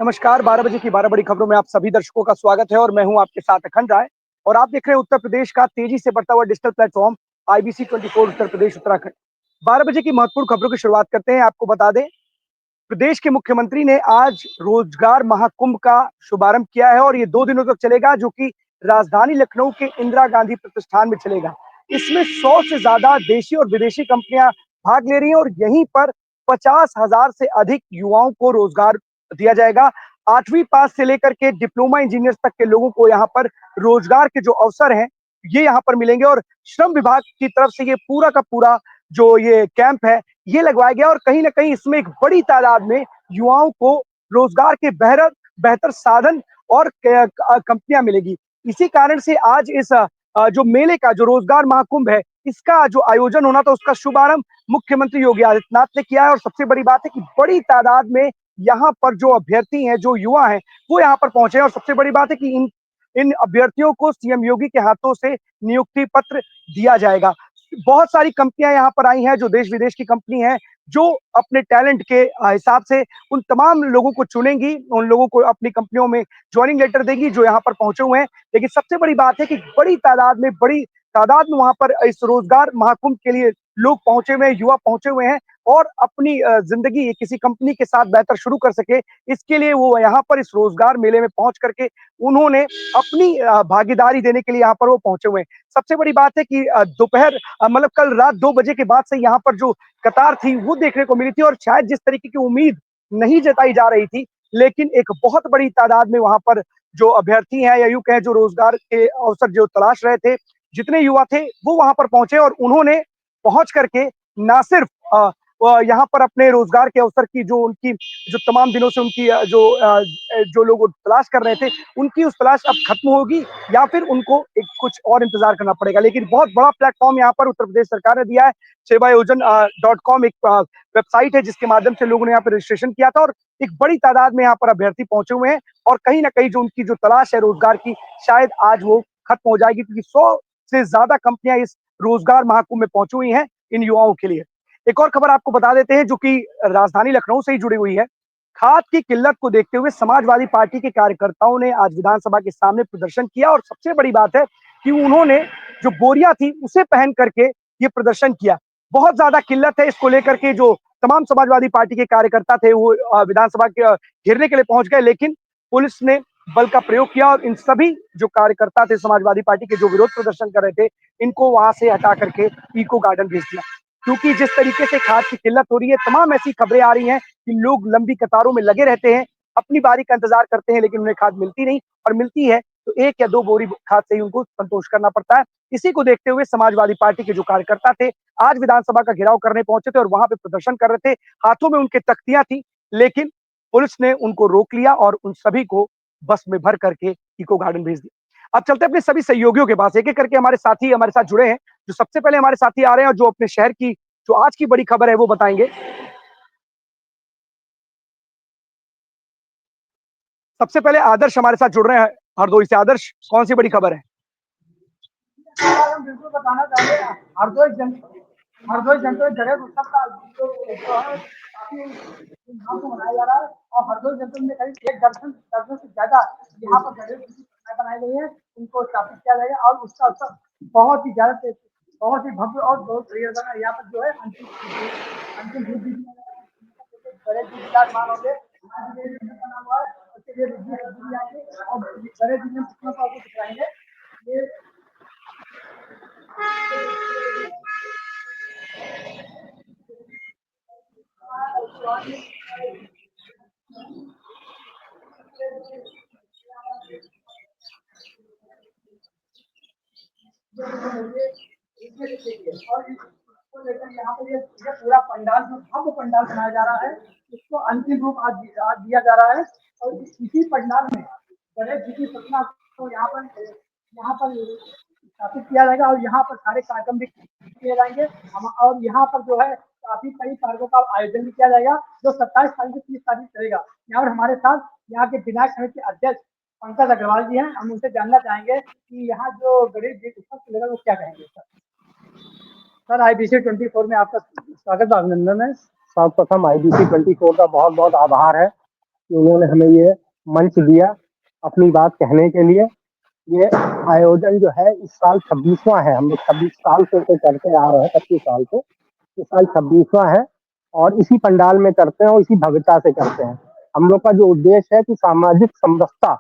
नमस्कार, 12 बजे की 12 बड़ी खबरों में आप सभी दर्शकों का स्वागत है और मैं हूं आपके साथ अखंड राय। और आप देख रहे हैं उत्तर प्रदेश का तेजी से बढ़ता हुआ digital platform IBC 24 Uttar Pradesh Uttarakhand. 12 बजे की महत्वपूर्ण खबरों की शुरुआत करते हैं। आपको बता दें, प्रदेश के मुख्यमंत्री ने आज रोजगार महाकुंभ का शुभारंभ किया है और ये 2 दिनों तक चलेगा, जो कि राजधानी लखनऊ के इंदिरा गांधी प्रतिष्ठान में चलेगा। इसमें 100 से ज्यादा देशी और विदेशी कंपनियां भाग ले रही हैं और यहीं पर 50,000 से अधिक युवाओं को रोजगार दिया जाएगा। 8वीं पास से लेकर के डिप्लोमा इंजीनियर तक के लोगों को यहाँ पर रोजगार के जो अवसर हैं, ये यहाँ पर मिलेंगे। और श्रम विभाग की तरफ से ये पूरा का पूरा जो ये कैंप है, ये लगवाया गया और कहीं ना कहीं इसमें एक बड़ी तादाद में युवाओं को रोजगार के बेहतर बेहतर साधन और कंपनियां मिलेगी। इसी कारण से आज इस जो मेले का जो रोजगार महाकुंभ है, इसका जो आयोजन होना था, उसका शुभारंभ मुख्यमंत्री योगी आदित्यनाथ ने किया है। और सबसे बड़ी बात है कि बड़ी तादाद में यहाँ पर जो अभ्यर्थी हैं, जो युवा हैं, वो यहाँ पर पहुंचे हैं। और सबसे बड़ी बात है कि इन इन अभ्यर्थियों को सीएम योगी के हाथों से नियुक्ति पत्र दिया जाएगा। बहुत सारी कंपनियां यहाँ पर आई हैं, जो देश विदेश की कंपनी है, जो अपने टैलेंट के हिसाब से उन तमाम लोगों को चुनेंगी, उन लोगों को अपनी कंपनियों में ज्वाइनिंग लेटर देगी जो यहाँ पर पहुंचे हुए हैं। लेकिन सबसे बड़ी बात है कि बड़ी तादाद में वहां पर इस रोजगार महाकुंभ के लिए लोग पहुंचे हुए हैं, युवा पहुंचे हुए हैं और अपनी जिंदगी किसी कंपनी के साथ बेहतर शुरू कर सके, इसके लिए वो यहाँ पर इस रोजगार मेले में पहुंच करके उन्होंने अपनी भागीदारी देने के लिए यहाँ पर वो पहुंचे हुए हैं। सबसे बड़ी बात है कि दोपहर मतलब कल रात 2 बजे के बाद से यहाँ पर जो कतार थी, वो देखने को मिली थी और शायद जिस तरीके की उम्मीद नहीं जताई जा रही थी, लेकिन एक बहुत बड़ी तादाद में वहां पर जो अभ्यर्थी हैं या यूं कहें जो रोजगार के अवसर जो तलाश रहे थे, जितने युवा थे वो वहां पर पहुंचे और उन्होंने पहुंच करके ना सिर्फ यहाँ पर अपने रोजगार के अवसर की जो उनकी जो तमाम दिनों से उनकी जो लोग तलाश कर रहे थे, उनकी उस तलाश अब खत्म होगी या फिर उनको एक कुछ और इंतजार करना पड़ेगा। लेकिन बहुत बड़ा प्लेटफॉर्म यहाँ पर उत्तर प्रदेश सरकार ने दिया है। सेवायोजन.com एक वेबसाइट है जिसके माध्यम से लोगों ने यहाँ पर रजिस्ट्रेशन किया था और एक बड़ी तादाद में यहाँ पर अभ्यर्थी पहुंचे हुए हैं। और कहीं ना कहीं जो उनकी जो तलाश है रोजगार की, शायद आज वो खत्म हो जाएगी, क्योंकि 100 से ज्यादा कंपनियां इस रोजगार महाकुंभ में पहुंची हुई हैं इन युवाओं के लिए। एक और खबर आपको बता देते हैं जो कि राजधानी लखनऊ से ही जुड़ी हुई है। खाद की किल्लत को देखते हुए समाजवादी पार्टी के कार्यकर्ताओं ने आज विधानसभा के सामने प्रदर्शन किया और सबसे बड़ी बात है कि उन्होंने जो बोरियां थी उसे पहन करके ये प्रदर्शन किया। बहुत ज्यादा किल्लत है, इसको लेकर के जो तमाम समाजवादी पार्टी के कार्यकर्ता थे वो विधानसभा के घेरने के लिए पहुंच गए, लेकिन पुलिस ने बल का प्रयोग किया और इन सभी जो कार्यकर्ता थे समाजवादी पार्टी के, जो विरोध प्रदर्शन कर रहे थे, इनको वहां से हटा करके इको गार्डन भेज दिया। क्योंकि जिस तरीके से खाद की किल्लत हो रही है, तमाम ऐसी खबरें आ रही हैं कि लोग लंबी कतारों में लगे रहते हैं, अपनी बारी का इंतजार करते हैं, लेकिन उन्हें खाद मिलती नहीं और मिलती है तो 1 या 2 बोरी खाद से ही उनको संतोष करना पड़ता है। इसी को देखते हुए समाजवादी पार्टी के जो कार्यकर्ता थे, आज विधानसभा का घेराव करने पहुंचे थे और वहां पे प्रदर्शन कर रहे थे। हाथों में उनके तख्तियां थी, लेकिन पुलिस ने उनको रोक लिया और उन सभी को बस में भर करके इको गार्डन भेज दिया। अब चलते अपने सभी सहयोगियों के पास, एक एक करके हमारे साथी हमारे साथ जुड़े हैं। जो सबसे पहले हमारे साथी आ रहे हैं और जो अपने शहर की जो आज की बड़ी खबर है वो बताएंगे। सबसे पहले आदर्श हमारे साथ जुड़ रहे हैं हरदोई से। आदर्श, कौन सी बड़ी खबर है? हम बिल्कुल बताना चाहेंगे। हरदोई जन हरदोई जनपद गणेश उत्सव का जो है काफी धूमधाम से मनाया जा रहा है और हरदोई जनपद में करीब 1 दर्जन से ज्यादा यहाँ पर गणेश जी की प्रतिमाएं बनाई गई है, उनको स्थापित किया जाएगा और उसका उत्सव बहुत ही ज्यादा बहुत ही भव्य और बहुत प्रिय यहाँ पर जो है अंतिम रूप भी दिया जाएगा। गणेश जी विराजमान होंगे, आज ये जो बना हुआ है उसके लिए रिद्धि आएंगे और गणेश जी ने प्रतिमा को आपको दिखाएंगे। ये और इसको लेकर यहाँ पर ये पूरा पंडाल जो भव्य पंडाल बनाया जा रहा है, इसको अंतिम रूप आज दिया जा रहा है और इसी पंडाल में गणेश जी की प्रतिमा को यहाँ पर स्थापित किया जाएगा और यहाँ पर सारे कार्यक्रम भी किए जाएंगे। हम और यहाँ पर जो है काफी कई कार्यक्रमों का आयोजन भी किया जाएगा जो 27 तारीख से 30 तारीख चलेगा। यहाँ पर हमारे साथ यहाँ के विधायक समिति के अध्यक्ष पंकज अग्रवाल जी हैं, हम उनसे जानना चाहेंगे कि यहाँ जो गणेश जी उत्सव चलेगा वो क्या कहेंगे सर। सर, आईबीसी 24 में आपका स्वागत, अभिनंदन है। सर्वप्रथम आईबीसी 24 का बहुत बहुत आभार है कि उन्होंने हमें ये मंच दिया अपनी बात कहने के लिए। ये आयोजन जो है इस साल 26वां है। हम लोग 26 साल से इसे करते आ रहे हैं, 25 साल से। इस साल 26वां है और इसी पंडाल में करते हैं और इसी भव्यता से करते हैं। हम लोग का जो उद्देश्य है कि सामाजिक समरसता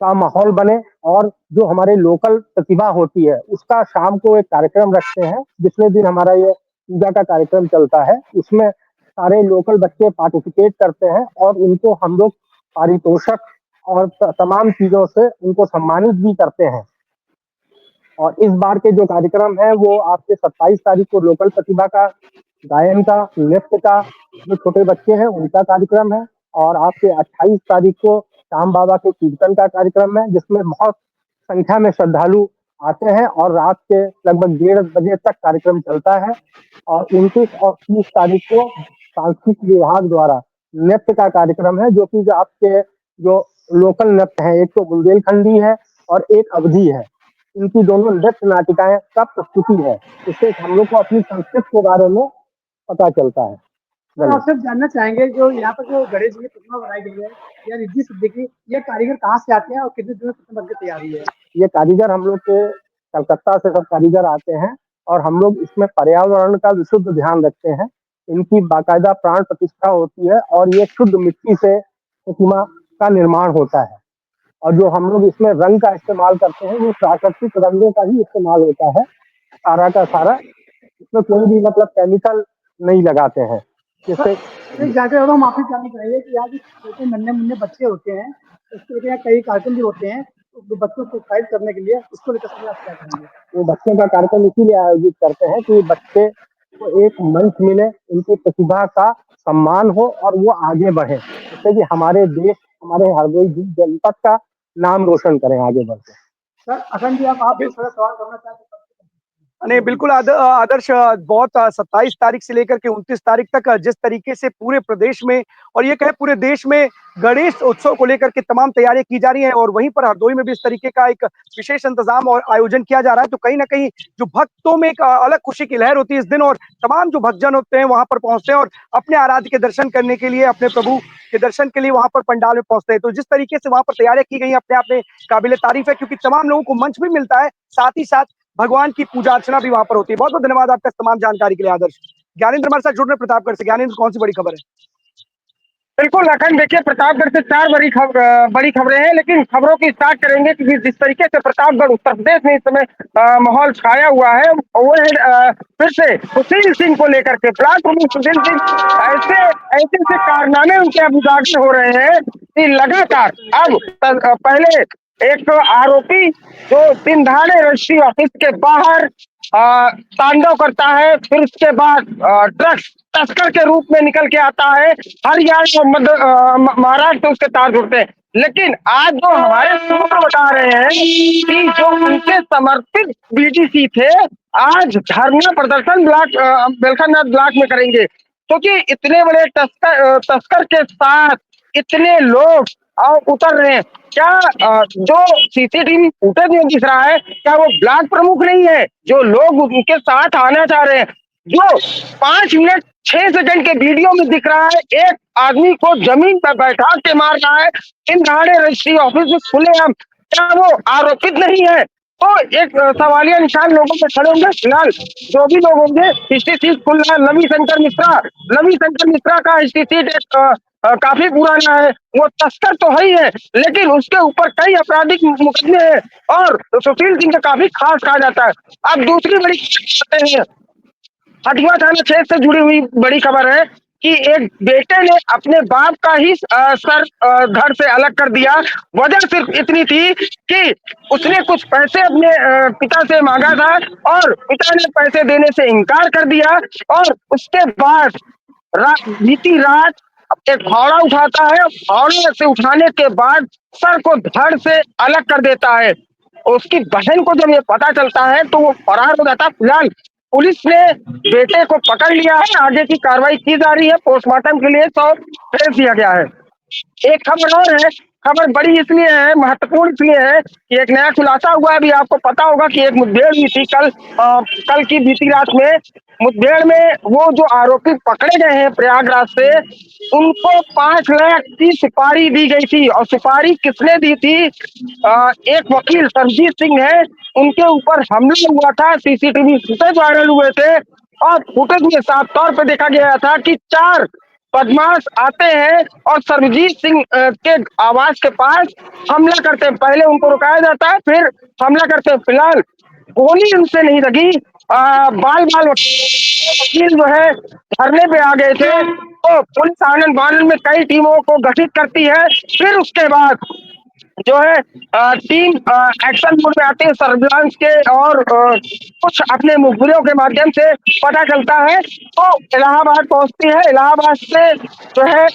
का माहौल बने और जो हमारे लोकल प्रतिभा होती है उसका शाम को एक कार्यक्रम रखते हैं। जितने दिन हमारा ये पूजा का कार्यक्रम चलता है उसमें सारे लोकल बच्चे पार्टिसिपेट करते हैं और उनको हम लोग पारितोषक और तमाम चीजों से उनको सम्मानित भी करते हैं। और इस बार के जो कार्यक्रम है वो आपके 27 तारीख को लोकल प्रतिभा का, गायन का, नृत्य का, जो छोटे बच्चे हैं उनका कार्यक्रम है। और आपके 28 तारीख को श्याम बाबा के कीर्तन का कार्यक्रम है जिसमें बहुत संख्या में श्रद्धालु आते हैं और रात के लगभग 1:30 बजे तक कार्यक्रम चलता है। और 29 और 30 तारीख को सांस्कृतिक विभाग द्वारा नृत्य का कार्यक्रम है, जो कि जो आपके जो लोकल नृत्य है, एक तो बुंदेलखंडी है और एक अवधी है। इनकी दोनों नृत्य नाटिकाएं का प्रस्तुति है। इससे हम लोग को अपनी संस्कृति के बारे में पता चलता है। सर आपसे जानना चाहेंगे जो यहाँ पर जो गणेश जी की प्रतिमा बनाई गई है या रिद्धि सिद्धि की, ये कारीगर कहाँ से आते हैं और कितने दिनों में प्रतिमा बनकर तैयार हुई है? ये कारीगर हम लोग के कलकत्ता से सब कारीगर आते हैं और हम लोग इसमें पर्यावरण का विशुद्ध ध्यान रखते हैं। इनकी बाकायदा प्राण प्रतिष्ठा होती है और ये शुद्ध मिट्टी से प्रतिमा का निर्माण होता है। और जो हम लोग इसमें रंग का इस्तेमाल करते हैं वो प्राकृतिक रंगों का ही इस्तेमाल होता है सारा का सारा। इसमें कोई भी मतलब केमिकल नहीं लगाते हैं जिससे एक जानकारी हम आपसे जानना चाहेंगे कि यहाँ जो छोटे नन्हे मुन्ने बच्चे होते हैं, इसके लेकर यहाँ कई कार्यक्रम भी होते हैं, तो बच्चों को उत्साहित करने के लिए उसको लेकर सर आप क्या कहेंगे? वो बच्चों का कार्यक्रम इसीलिए आयोजित करते हैं कि बच्चे को एक मंच मिले, उनकी प्रतिभा का सम्मान हो और वो आगे बढ़े, जिससे कि हमारे देश, हमारे हरदोई जनपद का नाम रोशन करें आगे बढ़ के। सर अखंड जी आप भी थोड़ा सवाल करना चाहते हैं? नहीं बिल्कुल आदर्श, बहुत 27 तारीख से लेकर के 29 तारीख तक जिस तरीके से पूरे प्रदेश में और ये कहे पूरे देश में गणेश उत्सव को लेकर के तमाम तैयारियां की जा रही हैं और वहीं पर हरदोई में भी इस तरीके का एक विशेष इंतजाम और आयोजन किया जा रहा है, तो कहीं ना कहीं जो भक्तों में एक अलग खुशी की लहर होती है इस दिन और तमाम जो भक्तजन होते हैं वहां पर पहुंचते हैं और अपने आराध्य के दर्शन करने के लिए, अपने प्रभु के दर्शन के लिए वहां पर पंडाल में पहुंचते हैं। तो जिस तरीके से वहां पर तैयारियां की गई अपने आप में काबिले तारीफ है, क्योंकि तमाम लोगों को मंच भी मिलता है, साथ ही साथ भगवान की पूजा अर्चना भी वहां पर होती है। बहुत बहुत धन्यवाद आपका तमाम जानकारी के लिए आदर्श। ज्ञानेंद्र हमारे साथ जुड़ रहे प्रतापगढ़ से। ज्ञानेंद्र, कौन सी बड़ी खबर है? बिल्कुल अखंड, देखिए प्रतापगढ़ से 4 बड़ी खबरें हैं, लेकिन खबरों की स्टार्ट करेंगे क्योंकि जिस तरीके से प्रतापगढ़ उत्तर प्रदेश में इस समय माहौल छाया हुआ है वो है फिर से सुशील सिंह को लेकर के। ब्लॉक प्रमुख सुशील सिंह ऐसे ऐसे ऐसे कारनामे उनके अब उजागर हो रहे हैं कि लगातार अब पहले एक तो आरोपी जो दिन दहाड़े रजिस्ट्री ऑफिस के बाहर तांडव करता है, फिर उसके बाद ड्रग्स तस्कर के रूप में निकल के आता है, हरियाणा और महाराष्ट्र उसके तार जुड़ते हैं। लेकिन आज जो हमारे सूत्र बता रहे हैं कि जो उनके समर्पित बीडीसी थे आज धरना प्रदर्शन बेलखरनाथ ब्लॉक में करेंगे, क्योंकि इतने बड़े तस्कर के साथ इतने लोग और उतर रहे हैं। क्या जो सीसीटीवी फुटेज में दिख रहा है क्या वो ब्लॉक प्रमुख नहीं है जो लोग उनके साथ आना चाह रहे हैं? जो 5 मिनट 6 सेकंड के वीडियो में दिख रहा है एक आदमी को जमीन पर बैठा के मार रहा है इन दहाड़े रजिस्ट्री ऑफिस में खुलेआम, क्या वो आरोपित नहीं है? तो एक सवालिया निशान लोगों पे खड़े होंगे। फिलहाल जो भी लोग होंगे हिस्ट्री सीट खुल रहा है। लवी शंकर मिश्रा का हिस्ट्री सीट काफी पुराना है, वो तस्कर तो है ही है लेकिन उसके ऊपर कई आपराधिक मुकदमे हैं और सुशील सिंह का काफी खास कहा जाता है। अब दूसरी बड़ी बातें हैं, हथुआ थाना क्षेत्र से जुड़ी हुई बड़ी खबर है कि एक बेटे ने अपने बाप का ही सर घर से अलग कर दिया। वजह सिर्फ इतनी थी कि उसने कुछ पैसे अपने पिता से मांगा था और पिता ने पैसे देने से इनकार कर दिया और उसके बाद बीती रात एक फावड़ा उठाता है, फावड़े से उठाने के बाद सर को धड़ से अलग कर देता है। उसकी बहन को जब ये पता चलता है तो वो फरार हो जाता है। फिलहाल पुलिस ने बेटे को पकड़ लिया है, आगे की कार्रवाई की जा रही है, पोस्टमार्टम के लिए तो भेज दिया गया है। एक खबर और है, खबर बड़ी इसलिए है, महत्वपूर्ण इसलिए है कि एक नया खुलासा हुआ है। अभी आपको पता होगा कि एक मुठभेड़ हुई थी कल की बीती रात में। मुठभेड़ में वो जो आरोपी पकड़े गए हैं प्रयागराज से, उनको 5 लाख की सुपारी दी गई थी। और सुपारी किसने दी थी? एक वकील सरजीत सिंह है, उनके ऊपर हमला हुआ था। सीसीटीवी फुटेज वायरल हुए थे और फुटेज में साफ तौर पे देखा गया था कि 4 बदमाश आते हैं और सरबजीत सिंह के आवास के पास हमला करते हैं। पहले उनको रुकाया जाता है, फिर हमला करते हैं। फिलहाल गोली उनसे नहीं लगी। बाल बाल वकील जो है धरने पे आ गए थे। तो पुलिस आनंद फानन में कई टीमों को गठित करती है। फिर उसके बाद जो है टीम एक्शन मोड में आती है सर्विलांस के, और कुछ अपने मुखबिरों के माध्यम से पता चलता है तो इलाहाबाद पहुंचती है। इलाहाबाद से जो है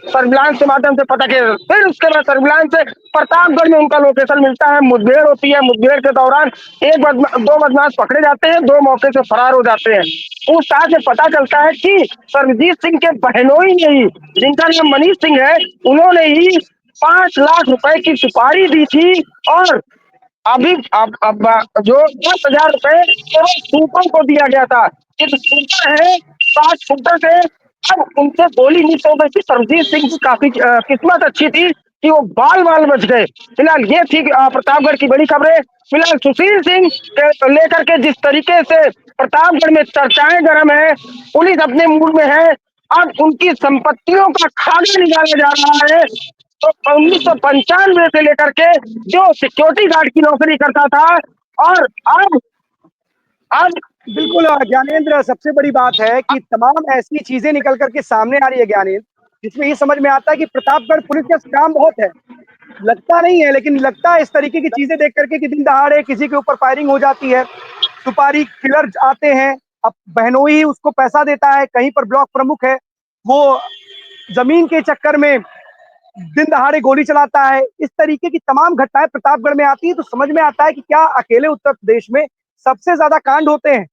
सर्विलांस के माध्यम से पता किया। फिर उसके बाद सर्विलांस से प्रतापगढ़ में उनका लोकेशन मिलता है। मुठभेड़ होती है। मुठभेड़ के दौरान दो बदमाश पकड़े जाते हैं, 2 मौके से फरार हो जाते हैं। पूछताछ से पता चलता है कि सरबजीत सिंह के बहनोई ने ही, जिनका नाम मनीष सिंह है, उन्होंने ही 5 लाख रुपए की सुपारी दी थी। और अभी अब जो 10,000 रुपए केवल शूटर को दिया गया था। जो शूटर है, 5 शूटर से अब उनसे गोली मिस हो गई थी। सरबजीत सिंह की काफी किस्मत अच्छी थी कि वो बाल बाल बच गए। फिलहाल ये थी प्रतापगढ़ की बड़ी खबरें। फिलहाल सुशील सिंह के लेकर के जिस तरीके से प्रतापगढ़ में चर्चाएं गर्म है, पुलिस अपने मूड में है। अब उनकी संपत्तियों का खाका निकाला जा रहा है। तो 1995 से लेकर के जो सिक्योरिटी गार्ड की नौकरी करता था, और अब बिल्कुल ज्ञानेंद्र, सबसे बड़ी बात है कि तमाम ऐसी चीजें निकल करके सामने आ रही है ज्ञानेंद्र, जिसमें ये समझ में आता है कि प्रतापगढ़ पुलिस का काम बहुत है। लगता नहीं है, लेकिन लगता है इस तरीके की चीजें देख करके कि दिन दहाड़े किसी के ऊपर फायरिंग हो जाती है, सुपारी किलर आते हैं, अब बहनोई उसको पैसा देता है, कहीं पर ब्लॉक प्रमुख है वो जमीन के चक्कर में दिन दहाड़े गोली चलाता है। इस तरीके की तमाम घटनाएं प्रतापगढ़ में आती है, तो समझ में आता है कि क्या अकेले उत्तर प्रदेश में सबसे ज्यादा कांड होते हैं?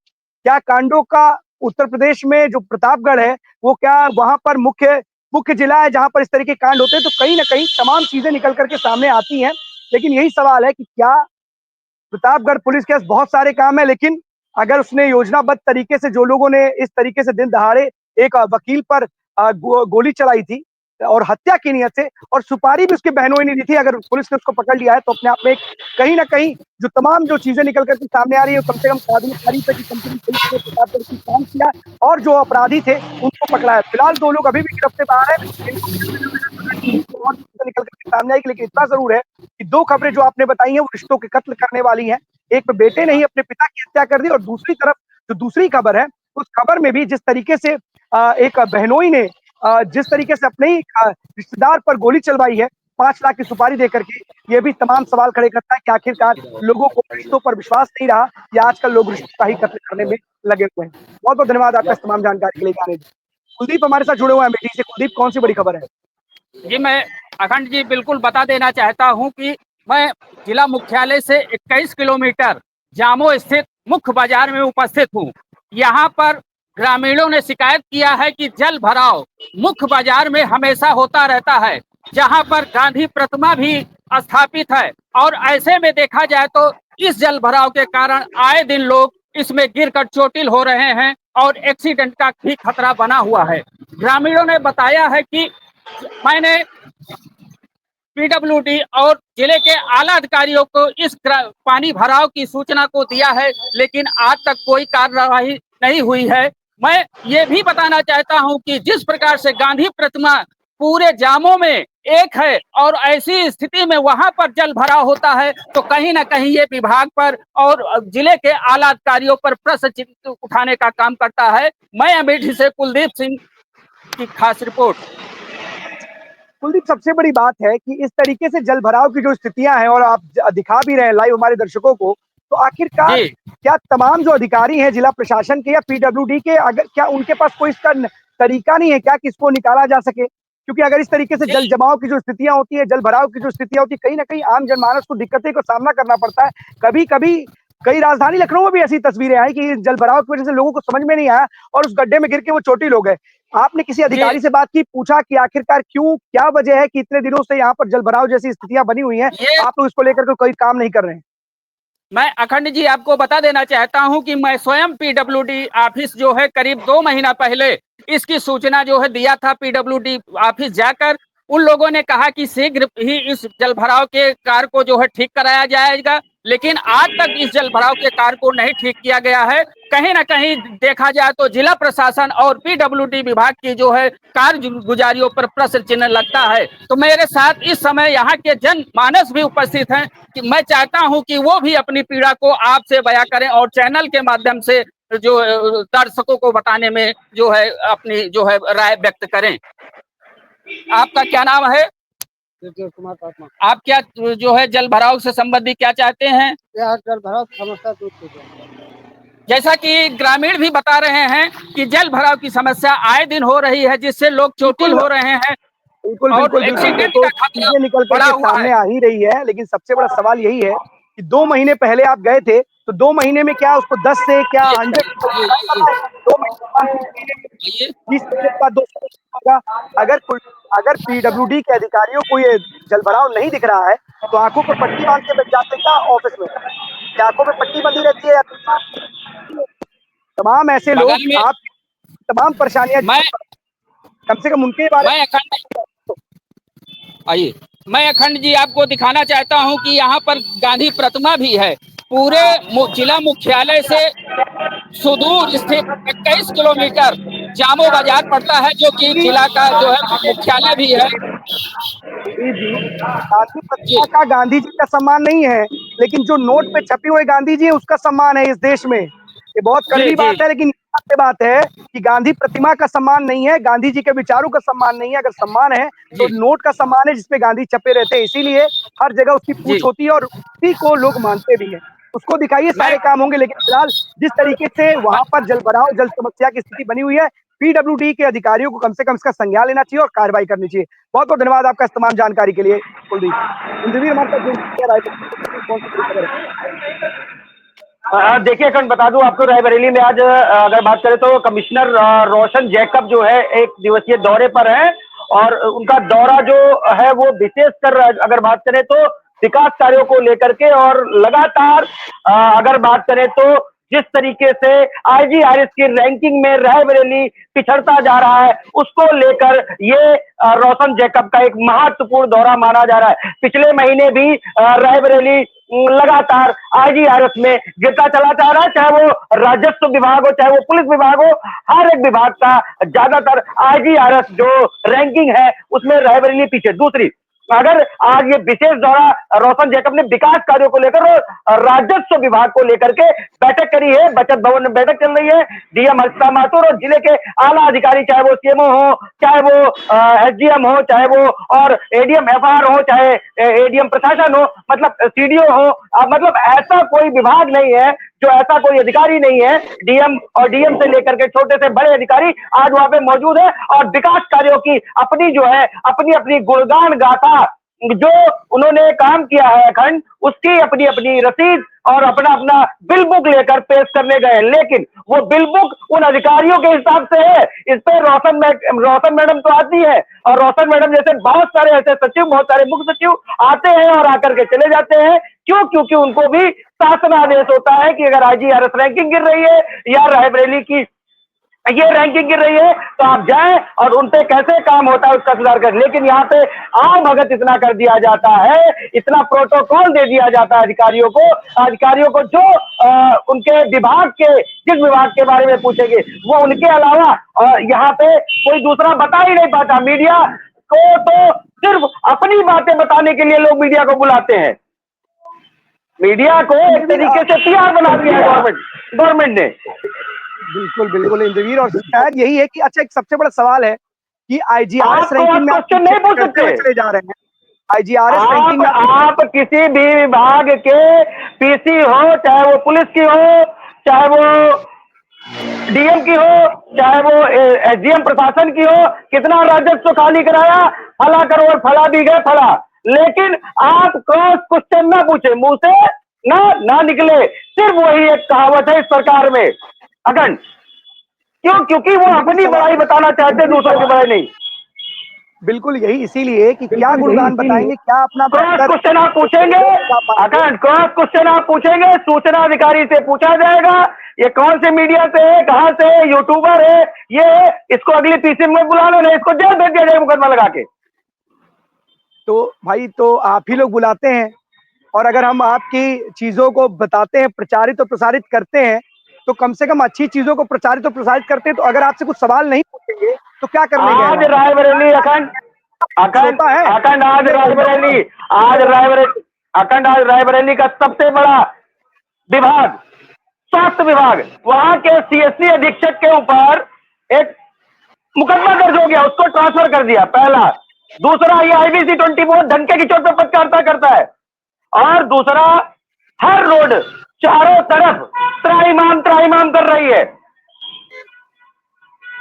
क्या कांडों का उत्तर प्रदेश में जो प्रतापगढ़ है, वो क्या वहां पर मुख्य जिला है जहां पर इस तरह के कांड होते हैं? तो कहीं ना कहीं तमाम चीजें निकल करके सामने आती हैं। लेकिन यही सवाल है कि क्या प्रतापगढ़ पुलिस के पास बहुत सारे काम है, लेकिन अगर उसने योजनाबद्ध तरीके से, जो लोगों ने इस तरीके से दिन दहाड़े एक वकील पर गोली चलाई थी और हत्या की नियत से, और सुपारी भी उसके बहनों ने दी थी, अगर पुलिस ने उसको पकड़ लिया है तो अपने आप में कहीं ना कहीं जो तमाम जो चीजें निकल करके सामने आ रही है, कम से कम काबिल तारीफ है कि कंपनी पुलिस ने प्रतापगढ़ की काम किया और जो अपराधी थे उनको पकड़ा है। फिलहाल 2 लोग अभी भी गिरफ्त से बाहर है। और निकल करके सामने आएगी, लेकिन इतना जरूर है कि 2 खबरें जो आपने बताई हैं वो रिश्तों के कत्ल करने वाली हैं। एक पे बेटे ने ही अपने पिता की हत्या कर दी, और दूसरी तरफ जो दूसरी खबर है, उस खबर में भी जिस तरीके से एक बहनोई ने जिस तरीके से अपने ही रिश्तेदार पर गोली चलवाई है 5 लाख की सुपारी देकर के, ये भी तमाम सवाल खड़े करता है कि आखिरकार लोगों को रिश्तों पर विश्वास नहीं रहा या आजकल लोग रिश्तों का ही कत्ल करने में लगे हुए हैं। बहुत बहुत धन्यवाद आपका इस तमाम जानकारी के लिए जाने। कुलदीप हमारे साथ जुड़े हुए हैं अमेठी से। कुलदीप, कौन सी बड़ी खबर है? जी, मैं अखंड जी बिल्कुल बता देना चाहता हूं कि मैं जिला मुख्यालय से 21 किलोमीटर जामो स्थित मुख्य बाजार में उपस्थित हूं। यहां पर ग्रामीणों ने शिकायत किया है कि जल भराव मुख्य बाजार में हमेशा होता रहता है, जहां पर गांधी प्रतिमा भी स्थापित है। और ऐसे में देखा जाए तो इस जल भराव के कारण आए दिन लोग इसमें गिरकर चोटिल हो रहे हैं और एक्सीडेंट का भी खतरा बना हुआ है। ग्रामीणों ने बताया है कि मैंने पीडब्ल्यूडी और जिले के आला अधिकारियों को इस पानी भराव की सूचना को दिया है, लेकिन आज तक कोई कार्रवाई नहीं हुई है। मैं ये भी बताना चाहता हूं कि जिस प्रकार से गांधी प्रतिमा पूरे जामों में एक है और ऐसी स्थिति में वहां पर जल भराव होता है, तो कहीं ना कहीं ये विभाग पर और जिले के आला अधिकारियों पर प्रश्न चिन्ह उठाने का काम करता है। मैं अमेठी से कुलदीप सिंह की खास रिपोर्ट। कुलदीप, सबसे बड़ी बात है कि इस तरीके से जल भराव की जो स्थितियां हैं, और आप दिखा भी रहे हैं लाइव हमारे दर्शकों को, तो आखिरकार क्या तमाम जो अधिकारी हैं जिला प्रशासन के या पीडब्ल्यूडी के, अगर क्या उनके पास कोई इसका तरीका नहीं है क्या कि इसको निकाला जा सके? क्योंकि अगर इस तरीके से जल जमाव की जो स्थितियां होती है, जल भराव की जो स्थितियां होती है, कहीं ना कहीं आम जनमानस को दिक्कतें का सामना करना पड़ता है। कभी कभी कई राजधानी लखनऊ में भी ऐसी तस्वीरें आई कि जल भराव की वजह से लोगों को समझ में नहीं आया और उस गड्ढे में गिर के वो चोटिल हो गए। आपने किसी अधिकारी से बात की, पूछा कि आखिरकार क्यों, क्या वजह है कि इतने दिनों से यहाँ पर जलभराव जैसी स्थितियां बनी हुई हैं, आप लोग इसको लेकर के कोई काम नहीं कर रहे हैं? मैं अखंड जी आपको बता देना चाहता हूं कि मैं स्वयं पीडब्ल्यूडी ऑफिस जो है करीब 2 महीना पहले इसकी सूचना जो है दिया था। पीडब्ल्यूडी ऑफिस जाकर उन लोगों ने कहा कि शीघ्र ही इस जलभराव के कार्य को जो है ठीक कराया जाएगा, लेकिन आज तक इस जलभराव के कार्य को नहीं ठीक किया गया है। कहीं ना कहीं देखा जाए तो जिला प्रशासन और पीडब्ल्यूडी विभाग की जो है कारगुजारियों पर प्रश्न चिन्ह लगता है। तो मेरे साथ इस समय यहाँ के जनमानस भी उपस्थित हैं कि मैं चाहता हूं कि वो भी अपनी पीड़ा को आपसे बयां करें और चैनल के माध्यम से जो दर्शकों को बताने में जो है अपनी जो है राय व्यक्त करें। आपका क्या नाम है? कुमार पासवान। आप क्या जो है जल भराव से संबंधित क्या चाहते हैं? जल भराव समस्या दूर की जाए। जैसा कि ग्रामीण भी बता रहे हैं कि जल भराव की समस्या आए दिन हो रही है, जिससे लोग चोटिल हो रहे हैं बिल्कुल और बिल्कुल बिल्कुल, एक्सीडेंट तो का खतरा चीजें निकल बढ़ा करके हुआ सामने है। आ ही रही है, लेकिन सबसे बड़ा सवाल यही है कि 2 महीने पहले आप गए थे, तो 2 महीने में क्या उसको 10 से क्या 100 2 महीने 20 महीने बाद 200 होगा। अगर पीडब्ल्यूडी के अधिकारियों को ये जलभराव नहीं दिख रहा है, तो आंखों पर पट्टी बांध के बैठ जाते क्या ऑफिस में? क्या आंखों में पट्टी बंधी रहती है? तमाम ऐसे लोग बगल में आप तमाम परेशानियां मैं कम से कम उनके बारे मैं अखंड आइए मैं अखंड जी आपको दिखाना चाहता हूं कि यहाँ पर गांधी प्रतिमा भी है। पूरे जिला मुख्यालय से सुदूर स्थित 21 किलोमीटर जामो बाजार पड़ता है, जो कि जिला का जो है मुख्यालय भी है। गांधी जी प्रतिमा का गांधी जी का सम्मान नहीं है, लेकिन जो नोट पे छपे हुए गांधी जी है उसका सम्मान है इस देश में। ये बहुत जी कड़वी जी बात है, लेकिन ये बात है कि गांधी प्रतिमा का सम्मान नहीं है, गांधी जी के विचारों का सम्मान नहीं है। अगर सम्मान है तो जी नोट का सम्मान है जिसपे गांधी छपे रहते हैं, इसीलिए हर जगह उसकी पूछ जी होती है और उसी को लोग मानते भी हैं। उसको दिखाइए, मैं सारे काम होंगे। लेकिन फिलहाल जिस तरीके से वहां पर जलभराव जल समस्या की स्थिति बनी हुई है, पीडब्ल्यूडी के अधिकारियों को कम से कम इसका संज्ञान लेना चाहिए और कार्रवाई करनी चाहिए। बहुत बहुत धन्यवाद आपका इस तमाम जानकारी के लिए कुलदीप। इंद्रवीर हमारे साथ कौन सी खबर है? देखिए अखंड बता दूं आपको, रायबरेली में आज अगर बात करें तो कमिश्नर रोशन जैकब जो है एक दिवसीय दौरे पर है और उनका दौरा जो है वो विशेष कर अगर बात करें तो विकास कार्यों को लेकर के और लगातार अगर बात करें तो जिस तरीके से आईजीआरएस की रैंकिंग में रायबरेली पिछड़ता जा रहा है उसको लेकर ये रोशन जैकब का एक महत्वपूर्ण दौरा माना जा रहा है। पिछले महीने भी रायबरेली लगातार आईजीआरएस में गिरता चला जा रहा है, चाहे वो राजस्व विभाग हो चाहे वो पुलिस विभाग हो, हर एक विभाग का ज्यादातर आईजीआरएस जो रैंकिंग है उसमें रायबरेली पीछे। दूसरी, अगर आज ये विशेष दौरा रोशन जैकब ने विकास कार्यों को लेकर और राजस्व विभाग को लेकर के बैठक करी है, बचत भवन में बैठक चल रही है। डीएम हर्षिता माथुर और जिले के आला अधिकारी, चाहे वो सीएमओ हो चाहे वो एसडीएम हो चाहे वो और एडीएम एफआर हो चाहे एडीएम प्रशासन हो, मतलब सीडीओ हो, मतलब ऐसा कोई विभाग नहीं है जो ऐसा कोई अधिकारी नहीं है, डीएम और डीएम से लेकर के छोटे से बड़े अधिकारी आज वहां पे मौजूद है और विकास कार्यों की अपनी जो है अपनी अपनी गुणगान गाथा जो उन्होंने काम किया है अखंड, उसकी अपनी अपनी रसीद और अपना अपना बिल बुक लेकर पेश करने गए। लेकिन वो बिल बुक उन अधिकारियों के हिसाब से है, इस पे रोशन मैडम तो आती है और रोशन मैडम जैसे बहुत सारे ऐसे सचिव, बहुत सारे मुख्य सचिव आते हैं और आकर के चले जाते हैं। क्यों? क्योंकि उनको भी शासनादेश होता है कि अगर आईजीआरएस रैंकिंग गिर रही है या रायबरेली की ये रैंकिंग गिर रही है तो आप जाएं और उन पे कैसे काम होता है उसका सुधार करें। लेकिन यहाँ पे आम भगत इतना कर दिया जाता है, इतना प्रोटोकॉल दे दिया जाता है अधिकारियों को जो उनके विभाग के जिस विभाग के बारे में पूछेंगे वो उनके अलावा यहाँ पे कोई दूसरा बता ही नहीं पाता। मीडिया को तो सिर्फ अपनी बातें बताने के लिए लोग मीडिया को बुलाते हैं। मीडिया को एक तरीके से पीआर बना दिया है गवर्नमेंट ने। बिल्कुल बिल्कुल इंद्रवीर, और शायद यही है कि अच्छा, एक सबसे बड़ा सवाल है कि आईजीआरएस रैंकिंग में क्वेश्चन नहीं पूछ सकते चले जा रहे हैं। आईजीआरएस रैंकिंग में आप किसी भी विभाग के पीसी हो, चाहे वो पुलिस की हो, चाहे वो डीएम की हो, चाहे वो एसडीएम प्रशासन की हो, कितना राजस्व खाली कराया, फला करोड़ फला भी गए फला, लेकिन आप क्रॉस क्वेश्चन ना पूछे, मुंह से ना निकले। सिर्फ वही एक कहावत है इस सरकार में अखंड क्यों? क्योंकि वो अपनी बड़ाई बताना चाहते हैं, दूसरों की बड़ाई नहीं। बिल्कुल यही इसीलिए कि क्या गुणगान बताएंगे, क्या अपना क्रॉस बेहतर क्वेश्चन आप पूछेंगे, अखंड क्रॉस क्वेश्चन आप पूछेंगे, सूचना अधिकारी से पूछा जाएगा ये कौन से मीडिया से है, कहां से है, यूट्यूबर है, ये है, इसको अगली पीसी में बुला लो, नहीं इसको जेल भेज दिया जाएगा मुकदमा लगा के। तो भाई तो आप ही लोग बुलाते हैं, और अगर हम आपकी चीजों को बताते हैं, प्रचारित और प्रसारित करते हैं, तो कम से कम अच्छी चीजों को प्रचारित और प्रसारित करते हैं। तो अगर आपसे कुछ सवाल नहीं पूछेंगे तो क्या करने गए आज वहां? रायबरेली अखंड अखंड श्रोता है अखंड आज रायबरेली आज रायबरेली अखंड आज रायबरेली का सबसे बड़ा विभाग, स्वास्थ्य विभाग, वहां के सीएससी अधीक्षक के ऊपर एक मुकदमा दर्ज हो गया, उसको ट्रांसफर कर दिया, पहला। दूसरा, ये आईबीसी 24 धनके की चोट पर पत्रकारिता करता है। और दूसरा, हर रोड चारों तरफ त्राहिमाम कर रही है।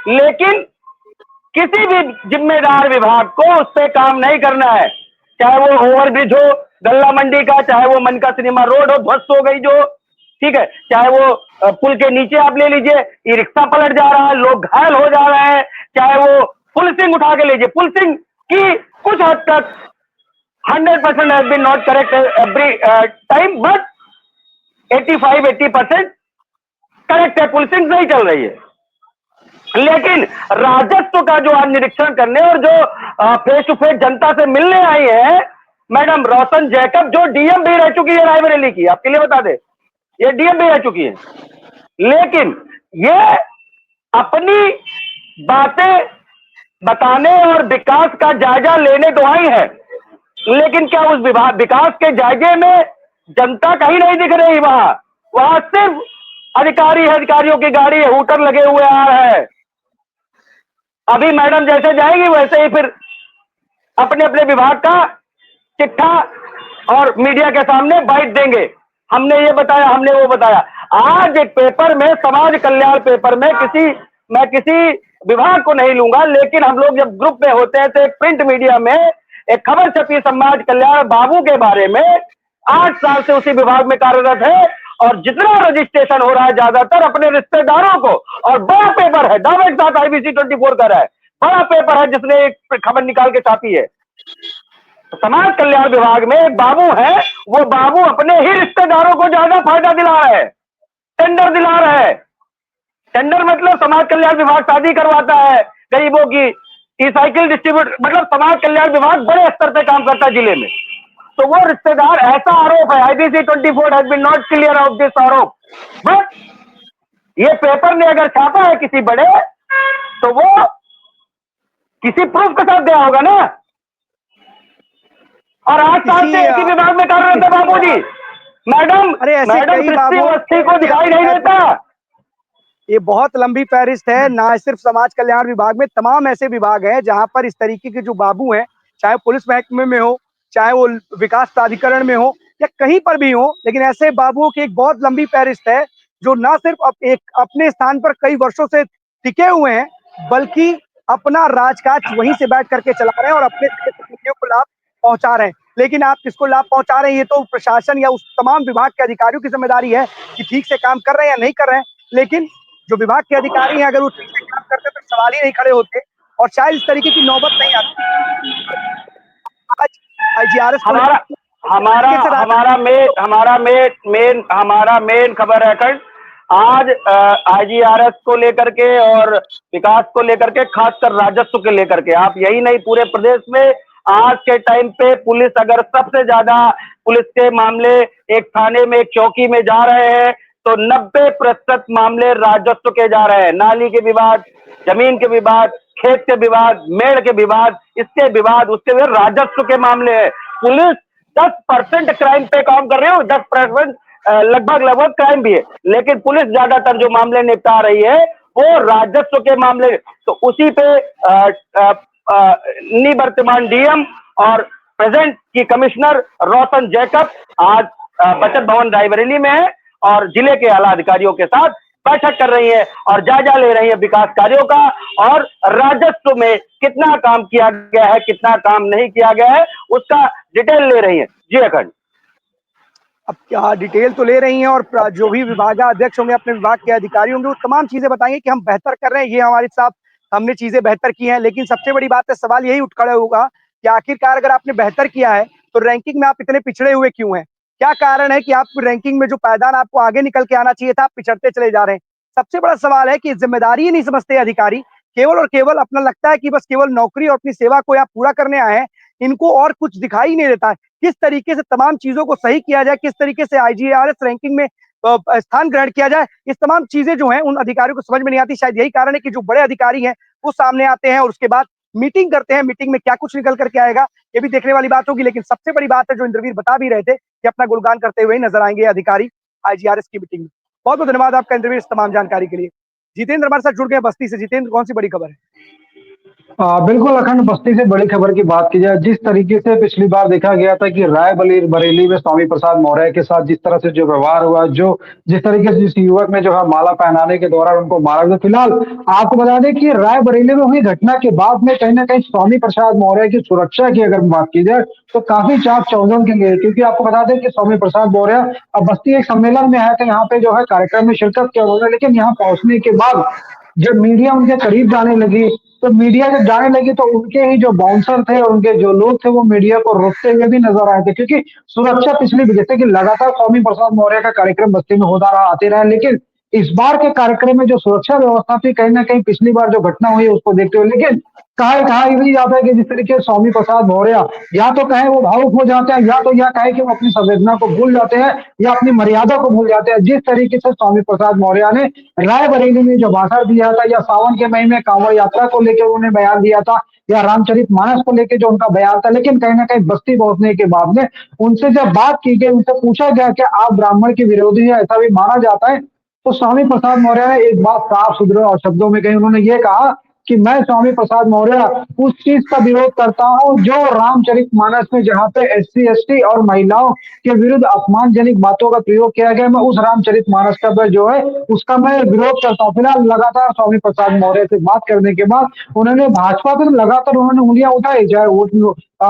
लेकिन किसी भी जिम्मेदार विभाग को उस पर काम नहीं करना है, चाहे वो ओवरब्रिज हो गल्ला मंडी का, चाहे वो मन का सिनेमा रोड हो ध्वस्त हो गई जो, ठीक है, चाहे वो पुल के नीचे आप ले लीजिए, ई रिक्शा पलट जा रहा है, लोग घायल हो जा रहे हैं, चाहे वो पुलिसिंग उठा के लीजिए, पुलिसिंग की कुछ हद तक 100% has been not correct every time, but 85-80% correct है, पुलिसिंग सही चल रही है। लेकिन राजस्व का जो आज निरीक्षण करने और जो फेस टू फेस जनता से मिलने आई है मैडम रोशन जैकब, जो डीएम भी रह चुकी है रायबरेली की, आपके लिए बता दे, ये डीएम भी रह चुकी है, लेकिन ये अपनी बातें बताने और विकास का जायजा लेने तो आई है, लेकिन क्या उस विकास के जायजे में जनता कहीं नहीं दिख रही? वहां सिर्फ अधिकारियों की गाड़ी है, हूटर लगे हुए आ रहा है। अभी मैडम जैसे जाएगी वैसे ही फिर अपने अपने विभाग का चिट्ठा और मीडिया के सामने बाइट देंगे, हमने ये बताया, हमने वो बताया। आज एक पेपर में, समाज कल्याण पेपर में, मैं किसी विभाग को नहीं लूंगा, लेकिन हम लोग जब ग्रुप में होते हैं तो एक प्रिंट मीडिया में एक खबर छपी समाज कल्याण बाबू के बारे में, 8 साल से उसी विभाग में कार्यरत है, और जितना रजिस्ट्रेशन हो रहा है ज्यादातर अपने रिश्तेदारों को, और बड़ा पेपर है, दावे के साथ आईबीसी 24 कर रहा है, बड़ा पेपर है जिसने एक खबर निकाल के छापी है। तो समाज कल्याण विभाग में एक बाबू है, वो बाबू अपने ही रिश्तेदारों को ज्यादा फायदा दिला रहा है, टेंडर दिला रहा है। टेंडर मतलब समाज कल्याण विभाग शादी करवाता है गरीबों की, ई साइकिल डिस्ट्रीब्यूट, मतलब समाज कल्याण विभाग बड़े स्तर पे काम करता है जिले में। तो वो रिश्तेदार, ऐसा आरोप है, IBC 24 has been not clear of this आरोप, बट ये पेपर ने अगर छापा है किसी बड़े, तो वो किसी प्रूफ के साथ गया होगा ना। और 8 साल से इसी विभाग में कार्यरत है बाबूजी। मैडम सृष्टि अवस्थी को दिखाई नहीं देता। ये बहुत लंबी फहरिस्त है, ना सिर्फ समाज कल्याण विभाग में, तमाम ऐसे विभाग हैं जहां पर इस तरीके के जो बाबू हैं, चाहे पुलिस महकमे में हो, चाहे वो विकास प्राधिकरण में हो, या कहीं पर भी हो, लेकिन ऐसे बाबुओं की एक बहुत लंबी फहरिस्त है जो ना सिर्फ एक अपने स्थान पर कई वर्षों से टिके हुए हैं, बल्कि अपना राजकाज वहीं से बैठ करके चला रहे हैं और अपने को लाभ पहुंचा रहे हैं। लेकिन आप किसको लाभ पहुंचा रहे हैं, ये तो प्रशासन या उस तमाम विभाग के अधिकारियों की जिम्मेदारी है कि ठीक से काम कर रहे हैं या नहीं कर रहे हैं। लेकिन जो विभाग के अधिकारी हैं, अगर वो ठीक से काम करते तो सवाल ही नहीं खड़े होते, और शायद इस तरीके की नौबत नहीं आती। आज आईजीआरएस हमारा मेन खबर है कल, आज आईजीआरएस को लेकर के और विकास को लेकर के, खासकर राजस्व के लेकर के, आप यही नहीं पूरे प्रदेश में आज के टाइम पे पुलिस, अगर सबसे ज्यादा पुलिस के मामले एक थाने में, एक चौकी में जा रहे हैं, तो 90% मामले राजस्व के जा रहे हैं। नाली के विवाद, जमीन के विवाद, खेत के विवाद, मेड़ के विवाद, इसके विवाद, उसके विवाद, राजस्व के मामले हैं। पुलिस 10% क्राइम पे काम कर रही हो, 10% लगभग क्राइम भी है, लेकिन पुलिस ज्यादातर जो मामले निपटा रही है वो राजस्व के मामले। तो उसी पे निवर्तमान डीएम और प्रेजेंट की कमिश्नर रोशन जैकब आज बचत भवन रायबरेली में है और जिले के आला अधिकारियों के साथ बैठक कर रही है और जायजा ले रही है विकास कार्यों का, और राजस्व में कितना काम किया गया है, कितना काम नहीं किया गया है, उसका डिटेल ले रही है। जी अखंड। अब क्या डिटेल तो ले रही हैं और जो भी विभागाध्यक्ष होंगे, अपने विभाग के अधिकारी होंगे, वो तमाम चीजें बताएंगे कि हम बेहतर कर रहे हैं, ये हमारे साथ हमने चीजें बेहतर की हैं। लेकिन सबसे बड़ी बात है, सवाल यही उठ खड़ा होगा कि आखिरकार अगर आपने बेहतर किया है तो रैंकिंग में आप इतने पिछड़े हुए क्यों हैं? क्या कारण है कि आप रैंकिंग में जो पायदान आपको आगे निकल के आना चाहिए था, आप पिछड़ते चले जा रहे हैं? सबसे बड़ा सवाल है कि जिम्मेदारी ही नहीं समझते अधिकारी, केवल और केवल अपना लगता है कि बस केवल नौकरी और अपनी सेवा को यहाँ पूरा करने आए हैं, इनको और कुछ दिखाई नहीं देता है। किस तरीके से तमाम चीजों को सही किया जाए, किस तरीके से आईजीआरएस रैंकिंग में स्थान ग्रहण किया जाए, इस तमाम चीजें जो हैं उन अधिकारियों को समझ में नहीं आती। शायद यही कारण है कि जो बड़े अधिकारी हैं वो सामने आते हैं और उसके बाद मीटिंग करते हैं, मीटिंग में क्या कुछ निकल करके आएगा ये भी देखने वाली बात होगी। लेकिन सबसे बड़ी बात है, जो इंद्रवीर बता भी रहे थे, कि अपना गुणगान करते हुए नजर आएंगे अधिकारी आईजीआरएस की मीटिंग में। बहुत बहुत धन्यवाद आपका इंद्रवीर, इस तमाम जानकारी के लिए। जितेंद्र हमारे साथ जुड़ गए बस्ती से। जितेंद्र, कौन सी बड़ी खबर है? बिल्कुल अखंड, बस्ती से बड़ी खबर की बात की जाए, जिस तरीके से पिछली बार देखा गया था कि बरेली में स्वामी प्रसाद मौर्य के साथ जिस तरह से जो व्यवहार हुआ, जो जिस तरीके से जिस युवक ने जो है माला पहनाने के दौरान उनको मारा गया। फिलहाल आपको बता दें कि रायबरेली में हुई घटना के बाद में कहीं ना कहीं स्वामी प्रसाद मौर्य की सुरक्षा की अगर बात की जाए तो काफी चाक चौबंद की गई, क्योंकि आपको बता दें कि स्वामी प्रसाद मौर्य अब बस्ती एक सम्मेलन में आए थे, यहाँ पे जो है कार्यक्रम में शिरकत किया उन्होंने, लेकिन यहाँ पहुंचने के बाद जब मीडिया उनके करीब जाने लगी, तो मीडिया जब जाने लगी तो उनके ही जो बाउंसर थे और उनके जो लोग थे वो मीडिया को रोकते हुए भी नजर आए थे, क्योंकि सुरक्षा पिछली भी जैसे कि लगातार स्वामी प्रसाद मौर्य का कार्यक्रम बस्ती में होता रहा, आते रहे, लेकिन इस बार के कार्यक्रम में जो सुरक्षा व्यवस्था थी कहीं ना कहीं पिछली बार जो घटना हुई उसको देखते हुए, लेकिन कहा ये भी जाता है कि जिस तरीके से स्वामी प्रसाद मौर्य या तो कहे वो भावुक हो जाते हैं, या तो यह कहे कि वो अपनी संवेदना को भूल जाते हैं या अपनी मर्यादा को भूल जाते हैं। जिस तरीके से स्वामी प्रसाद मौर्य ने रायबरेली में जो भाषण दिया था, या सावन के महीने कांवड़ यात्रा को लेकर उन्होंने बयान दिया था, या रामचरितमानस को लेकर जो उनका बयान था, लेकिन कहीं ना कहीं बस्ती पहुंचने के बाद में उनसे जब बात की गई, उनसे पूछा गया कि आप ब्राह्मण के विरोधी हैं, ऐसा भी माना जाता है, तो स्वामी प्रसाद मौर्य ने एक बात साफ सुथरे और शब्दों में कही। उन्होंने ये कहा कि मैं स्वामी प्रसाद मौर्य उस चीज का विरोध करता हूं जो रामचरितमानस में जहां पे एससी एसटी और महिलाओं के विरुद्ध अपमानजनक बातों का प्रयोग किया गया, मैं उस रामचरितमानस का जो है उसका मैं विरोध करता हूं। फिलहाल लगातार स्वामी प्रसाद मौर्य से बात करने के बाद उन्होंने भाजपा पर लगातार उन्होंने उंगलियां उठाई, चाहे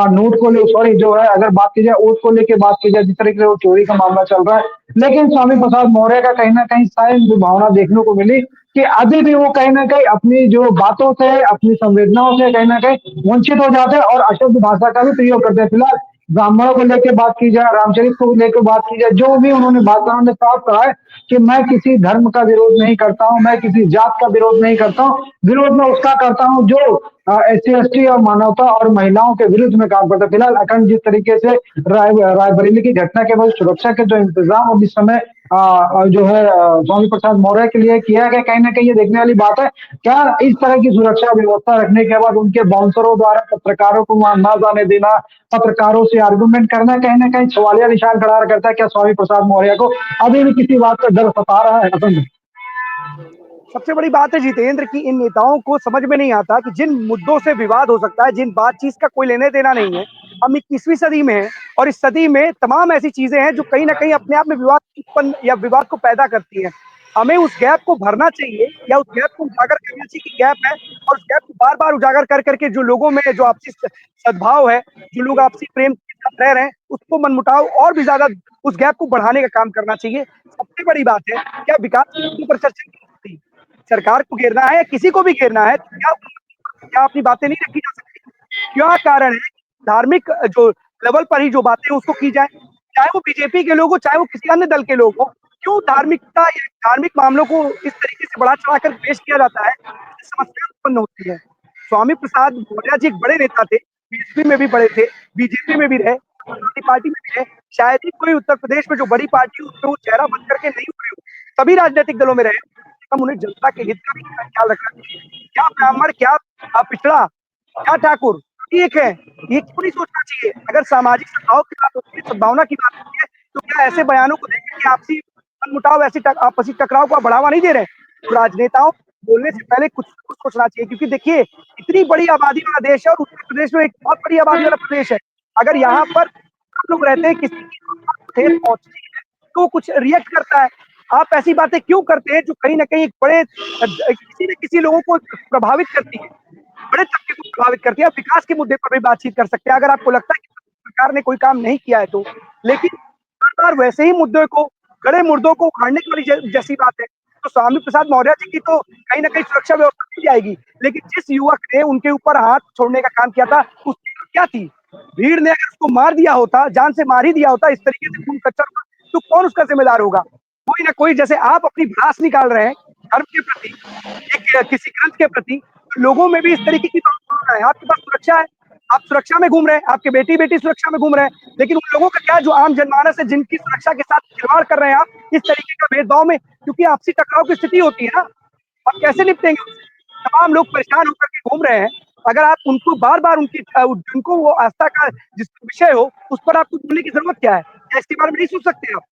नोट को ले सॉरी जो है अगर बात की जाए वोट को लेकर बात की जाए, जिस तरीके से वो चोरी का मामला चल रहा है, लेकिन स्वामी प्रसाद मौर्य का कहीं ना कहीं शायद भावना देखने को मिली कि अभी भी वो कहीं ना कहीं अपनी जो बातों से, अपनी संवेदनाओं से कहीं ना कहीं वंचित हो जाते हैं और अशुद्ध भाषा का भी प्रयोग करते हैं। फिलहाल ब्राह्मणों को लेकर बात की जाए, रामचरित को लेकर बात की जाए, जो भी उन्होंने बात कहा, उन्होंने साफ कहा है कि मैं किसी धर्म का विरोध नहीं करता हूं, मैं किसी जात का विरोध नहीं करता हूं, विरोध मैं उसका करता हूं जो एससी एसटी और मानवता और महिलाओं के विरुद्ध में काम करता है। फिलहाल अखंड, जिस तरीके से रायबरेली की घटना के बाद सुरक्षा के जो इंतजाम अब इस समय जो है स्वामी प्रसाद मौर्य के लिए किया गया, कहीं ना कहीं ये देखने वाली बात है, क्या इस तरह की सुरक्षा व्यवस्था रखने के बाद उनके बाउंसरों द्वारा पत्रकारों को वहां न जाने देना, पत्रकारों से आर्गुमेंट करना, कहीं ना कहीं सवालिया निशान खड़ा करता है, क्या स्वामी प्रसाद मौर्य को अभी भी किसी बात का डर सता रहा है? अखंड, सबसे बड़ी बात है जितेंद्र की इन नेताओं को समझ में नहीं आता कि जिन मुद्दों से विवाद हो सकता है, जिन बातचीत का कोई लेने देना नहीं है, हम 21वीं सदी में हैं और इस सदी में तमाम ऐसी चीजें हैं जो कहीं ना कहीं अपने आप में विवाद उत्पन्न या विवाद को पैदा करती हैं। हमें उस गैप को भरना चाहिए या उस गैप को उजागर करना चाहिए कि गैप है, और उस गैप को बार बार उजागर कर करके जो लोगों में जो आपसी सद्भाव है, जो लोग आपसी प्रेम के साथ रह रहे हैं, उसको मनमुटाव और भी ज्यादा उस गैप को बढ़ाने का काम करना चाहिए। सबसे बड़ी बात है, क्या विकास के मुद्दों पर चर्चा की जाती है? सरकार को घेरना है या किसी को भी घेरना है, तो क्या अपनी बातें नहीं रखी जा सकती? क्या कारण है धार्मिक जो लेवल पर ही जो बातें उसको की जाए, चाहे वो बीजेपी के लोग हो, चाहे वो किसी अन्य दल के लोग हो? क्यों धार्मिकता या धार्मिक मामलों को इस तरीके से बढ़ा चढ़ाकर पेश किया जाता है, समस्या उत्पन्न होती है। स्वामी प्रसाद मौर्य जी एक बड़े नेता थे, बीएसपी में भी बड़े थे, बीजेपी में भी रहे, समाजवादी पार्टी में भी रहे, शायद ही कोई उत्तर प्रदेश में जो बड़ी पार्टी उसमें वो चेहरा बन करके नहीं उभरे हो, सभी राजनीतिक दलों में रहे। हम उन्हें जनता के हित का भी ख्याल रखना चाहिए। क्या ब्राह्मण, क्या पिछड़ा, क्या ठाकुर एक है, ये क्यों नहीं सोचना चाहिए? अगर सामाजिक सद्भाव की बात होती है, सद्भावना की बात होती है, तो क्या ऐसे बयानों को देख के आपसी मनमुटाव, ऐसी आपसी टकराव को बढ़ावा नहीं दे रहे? तो राजनेताओं बोलने से पहले कुछ सोचना चाहिए, क्योंकि देखिए इतनी बड़ी आबादी वाला देश है और उत्तर प्रदेश में एक बहुत बड़ी आबादी वाला प्रदेश है। अगर यहाँ पर लोग रहते हैं, किसी की ठेस पहुंचती है तो कुछ रिएक्ट करता है। आप ऐसी बातें क्यों करते हैं जो कहीं ना कहीं एक बड़े किसी न किसी लोगों को प्रभावित करती है, बड़े तबके को प्रभावित करती है? आप विकास के मुद्दे पर भी बातचीत कर सकते हैं अगर आपको लगता है कि सरकार ने कोई काम नहीं किया है तो। लेकिन बार बार वैसे ही मुद्दों को, गड़े मुर्दों को उखाड़ने की वाली जैसी बात है। तो स्वामी प्रसाद मौर्य जी की तो कहीं ना कहीं सुरक्षा व्यवस्था दी जाएगी, लेकिन जिस युवक ने उनके ऊपर हाथ छोड़ने का काम किया था, उसकी क्या थी? भीड़ ने अगर उसको मार दिया होता, जान से मार ही दिया होता, इस तरीके से खून खच्चर होता, तो कौन उसका जिम्मेदार होगा? कोई ना कोई। जैसे आप अपनी भड़ास निकाल रहे हैं धर्म के प्रति, एक किसी ग्रंथ के प्रति, तो लोगों में भी इस तरीके की भावना है। आपके पास सुरक्षा है, आप सुरक्षा में घूम रहे हैं, आपके बेटी बेटी सुरक्षा में घूम रहे हैं, लेकिन उन लोगों का क्या जो आम जनमानस है, जिनकी सुरक्षा के साथ खिलवाड़ कर रहे हैं आप इस तरीके का भेदभाव में, क्योंकि आपसी टकराव की स्थिति होती है ना, आप कैसे निपटेंगे उससे? तमाम लोग परेशान होकर के घूम रहे हैं। अगर आप उनको बार बार उनकी जिनको वो आस्था का जिस विषय हो, उस पर आपको बोलने की जरूरत क्या है? क्या इसके बारे में नहीं सोच सकते आप?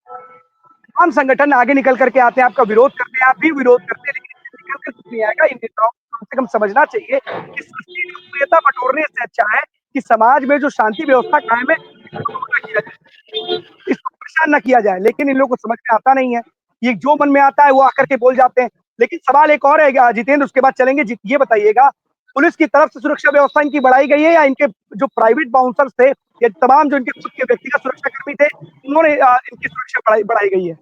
तमाम संगठन आगे निकल करके आते हैं, आपका विरोध करते हैं, आप भी विरोध करते हैं, लेकिन निकल कर कुछ नहीं आएगा। इन नेताओं को कम से कम समझना चाहिए कि सृष्टि में प्रियता बटोरने से अच्छा है कि समाज में जो शांति व्यवस्था कायम है, इसको ना किया जाए, इसको परेशान न किया जाए। लेकिन इन लोगों को समझ में आता नहीं है। ये जो मन में आता है वो आकर के बोल जाते हैं। लेकिन सवाल एक और है जितेंद्र, उसके बाद चलेंगे। ये बताइएगा, पुलिस की तरफ से सुरक्षा व्यवस्था इनकी बढ़ाई गई है, या इनके जो प्राइवेट बाउंसर्स थे, ये तमाम जो इनके खुद के व्यक्तिगत सुरक्षा कर्मी थे, उन्होंने इनकी सुरक्षा बढ़ाई गई है?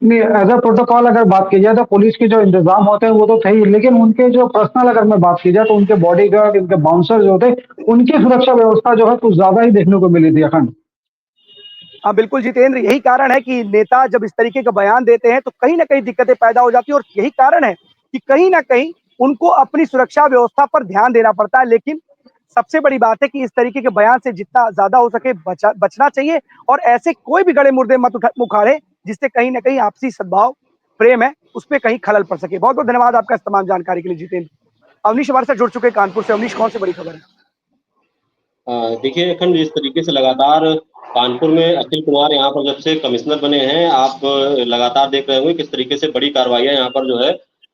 नहीं, एज अ प्रोटोकॉल अगर बात की जाए तो पुलिस के जो इंतजाम होते हैं वो तो थे ही, लेकिन उनके जो पर्सनल अगर मैं बात की जाए तो उनके बॉडीगार्ड, उनके बाउंसर जो थे, उनकी सुरक्षा व्यवस्था जो है कुछ ज्यादा ही देखने को मिली थी अखंड। हाँ बिल्कुल जितेंद्र, यही कारण है कि नेता जब इस तरीके का बयान देते हैं तो कहीं ना कहीं दिक्कतें पैदा हो जाती है, और यही कारण है कि कहीं ना कहीं उनको अपनी सुरक्षा व्यवस्था पर ध्यान देना पड़ता है। लेकिन सबसे बड़ी बात है कि इस तरीके के बयान से जितना ज्यादा हो सके बचना चाहिए, और ऐसे कोई भी गड़े मुर्दे मत उखाड़े जिससे कहीं ना कहीं आपसी सद्भाव प्रेम है उस पर कहीं खलल पड़ सके। बहुत बहुत धन्यवाद आपका इस तमाम जानकारी के लिए जितेंद्र। अवनीश हमारे साथ जुड़ चुके हैं कानपुर से। अवनीश, कौन सी बड़ी खबर है? देखिए अखंड, जिस तरीके से लगातार कानपुर में अखिल कुमार यहाँ पर जब से कमिश्नर बने हैं, आप लगातार देख रहे होंगे किस तरीके से बड़ी कार्रवाइयाँ यहाँ पर जो है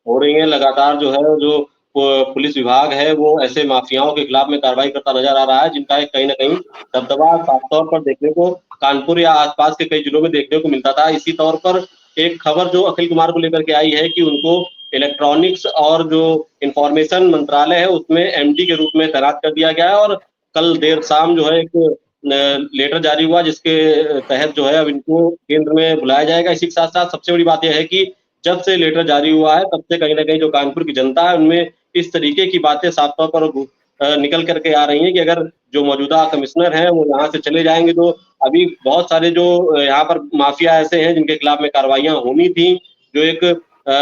हो रही हैं। लगातार जो है जो पुलिस विभाग है वो ऐसे माफियाओं के खिलाफ में कार्रवाई करता नजर आ रहा है, जिनका एक कहीं ना कहीं दबदबा साफ तौर पर देखने को कानपुर या आसपास के कई जिलों में देखने को मिलता था। इसी तौर पर एक खबर जो अखिल कुमार को लेकर के आई है कि उनको इलेक्ट्रॉनिक्स और जो इंफॉर्मेशन मंत्रालय है उसमें एमडी के रूप में तैनात कर दिया गया है। और कल देर शाम जो है एक लेटर जारी हुआ जिसके तहत जो है अब इनको केंद्र में बुलाया जाएगा। इसी के साथ साथ सबसे बड़ी बात यह है कि जब से लेटर जारी हुआ है तब से कहीं ना कहीं जो कानपुर की जनता है उनमें इस तरीके की बातें साफ तौर पर निकल करके आ रही हैं कि अगर जो मौजूदा कमिश्नर हैं वो यहाँ से चले जाएंगे तो अभी बहुत सारे जो यहाँ पर माफिया ऐसे हैं जिनके खिलाफ में कार्रवाइयां होनी थी। जो एक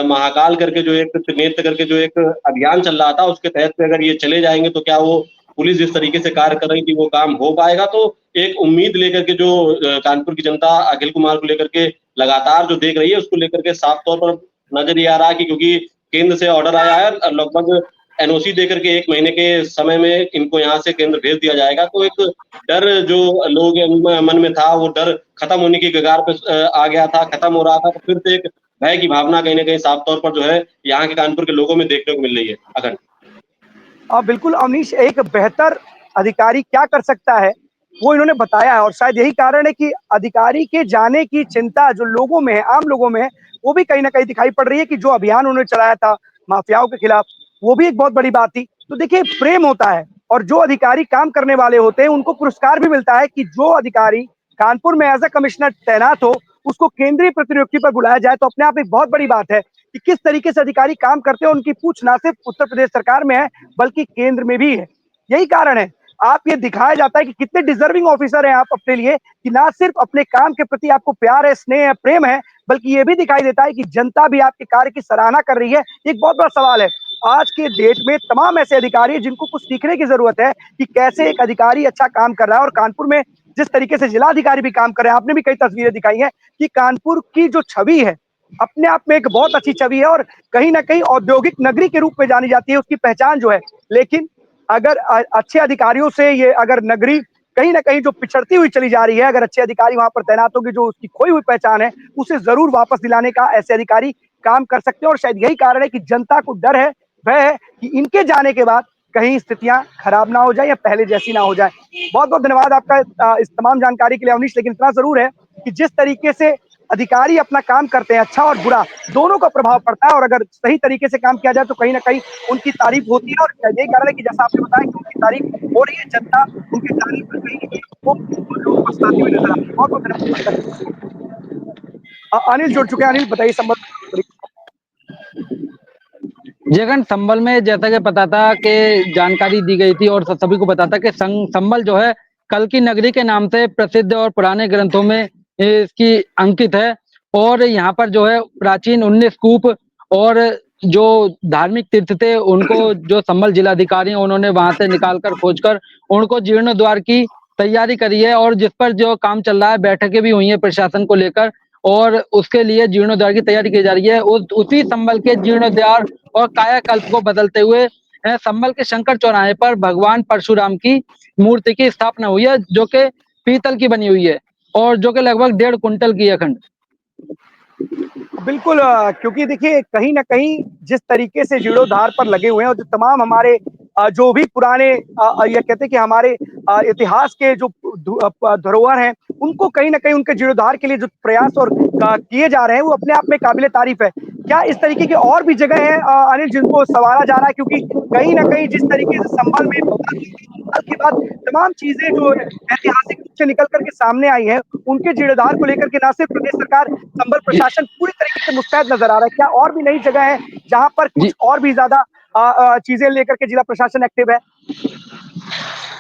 महाकाल करके जो एक त्रिनेत्र करके जो एक अभियान चल रहा था उसके तहत से अगर ये चले जाएंगे तो क्या वो पुलिस जिस तरीके से कार्य कर रही थी वो काम हो पाएगा। तो एक उम्मीद लेकर के जो कानपुर की जनता अखिल कुमार को लेकर के लगातार जो देख रही है उसको लेकर के साफ तौर पर नजर ये आ रहा है कि क्योंकि केंद्र से ऑर्डर आया है लगभग एनओसी देकर के 1 महीने के समय में इनको यहाँ से केंद्र भेज दिया जाएगा। तो एक डर जो लोगों के मन में था वो डर खत्म होने की कगार पे आ गया था, खत्म हो रहा था। तो फिर से एक भय की भावना कहीं ना कहीं साफ तौर पर जो है यहाँ के कानपुर के लोगों में देखने को मिल रही है। अखंड बिल्कुल अवनीश, एक बेहतर अधिकारी क्या कर सकता है वो इन्होंने बताया है, और शायद यही कारण है कि अधिकारी के जाने की चिंता जो लोगों में है, आम लोगों में है, वो भी कहीं ना कहीं दिखाई पड़ रही है कि जो अभियान उन्होंने चलाया था माफियाओं के खिलाफ, वो भी एक बहुत बड़ी बात थी। तो देखिए, प्रेम होता है, और जो अधिकारी काम करने वाले होते हैं उनको पुरस्कार भी मिलता है कि जो अधिकारी कानपुर में एज ए कमिश्नर तैनात हो उसको केंद्रीय प्रतिनियुक्ति पर बुलाया जाए। तो अपने आप एक बहुत बड़ी बात है कि किस तरीके से अधिकारी काम करते हैं, उनकी पूछ ना सिर्फ उत्तर प्रदेश सरकार में है बल्कि केंद्र में भी है। यही कारण है, आप ये दिखाया जाता है कि कितने डिजर्विंग ऑफिसर हैं आप अपने लिए, कि ना सिर्फ अपने काम के प्रति आपको प्यार है, स्नेह है, प्रेम है, बल्कि ये भी दिखाई देता है कि जनता भी आपके कार्य की सराहना कर रही है। एक बहुत बड़ा सवाल है आज के डेट में, तमाम ऐसे अधिकारी हैं जिनको कुछ सीखने की जरूरत है कि कैसे एक अधिकारी अच्छा काम कर रहा है। और कानपुर में जिस तरीके से जिला अधिकारी भी काम कर रहे हैं, आपने भी कई तस्वीरें दिखाई हैं कि कानपुर की जो छवि है अपने आप में एक बहुत अच्छी छवि है, और कहीं ना कहीं औद्योगिक नगरी के रूप में जानी जाती है, उसकी पहचान जो है। लेकिन अगर अच्छे अधिकारियों से ये अगर नगरी कहीं ना कहीं जो पिछड़ती हुई चली जा रही है, अगर अच्छे अधिकारी वहां पर तैनात होंगे, जो उसकी खोई हुई पहचान है उसे जरूर वापस दिलाने का ऐसे अधिकारी काम कर सकते हैं। और शायद यही कारण है कि जनता को डर है, वह है कि इनके जाने के बाद कहीं स्थितियां खराब ना हो जाए या पहले जैसी ना हो जाए। बहुत बहुत धन्यवाद आपका इस तमाम जानकारी के लिए अवनीश। लेकिन इतना जरूर है कि जिस तरीके से अधिकारी अपना काम करते हैं, अच्छा और बुरा दोनों का प्रभाव पड़ता है, और अगर सही तरीके से काम किया जाए तो कहीं ना कहीं उनकी तारीफ होती है। और यही कारण है कि जैसा आपने बताया कि उनकी तारीफ हो रही है, जनता उनके जाने पर कहीं ना कहीं वो लोग पछताती हुई नजर आती है। बहुत बहुत धन्यवाद। अनिल जुड़ चुके हैं, अनिल बताइए संबल। जगन संभल में जैसा कि पता था कि जानकारी दी गई थी और सभी को पता था कि संभल जो है कल की नगरी के नाम से प्रसिद्ध और पुराने ग्रंथों में इसकी अंकित है। और यहाँ पर जो है प्राचीन 19 कूप और जो धार्मिक तीर्थ थे उनको जो संभल जिलाधिकारी हैं उन्होंने वहां से निकालकर खोजकर उनको जीर्णोद्वार की तैयारी करी है। और जिस पर जो काम चल रहा है, बैठकें भी हुई है प्रशासन को लेकर और उसके लिए जीर्णोद्वार की तैयारी की जा रही है। उसी संभल के जीर्णोद्वार और कायाकल्प को बदलते हुए संभल के शंकर चौराहे पर भगवान परशुराम की मूर्ति की स्थापना हुई है, जो कि पीतल की बनी हुई है और जो कि लगभग 1.5 कुंटल की है खंड। बिल्कुल, क्योंकि देखिए कहीं ना कहीं जिस तरीके से जीर्णोद्धार पर लगे हुए हैं और जो तमाम हमारे जो भी पुराने ये कहते हैं कि हमारे इतिहास के जो धरोहर हैं, उनको कहीं ना कहीं उनके जीर्णोद्धार के लिए जो प्रयास और किए जा रहे हैं वो अपने आप में काबिले तारीफ है। क्या इस तरीके की और भी जगह है अनिल जिनको संवारा जा रहा है, क्योंकि कहीं ना कहीं जिस तरीके से संभल में के बाद तमाम चीजें जो ऐतिहासिक रूप से निकल करके सामने आई है, उनके जीर्णोद्धार को लेकर के न सिर्फ प्रदेश सरकार, संभल जी प्रशासन पूरी तरीके से मुस्तैद नजर आ रहा है। क्या और भी नई जगह है जहां पर जी कुछ और भी ज्यादा चीजें लेकर के जिला प्रशासन एक्टिव है?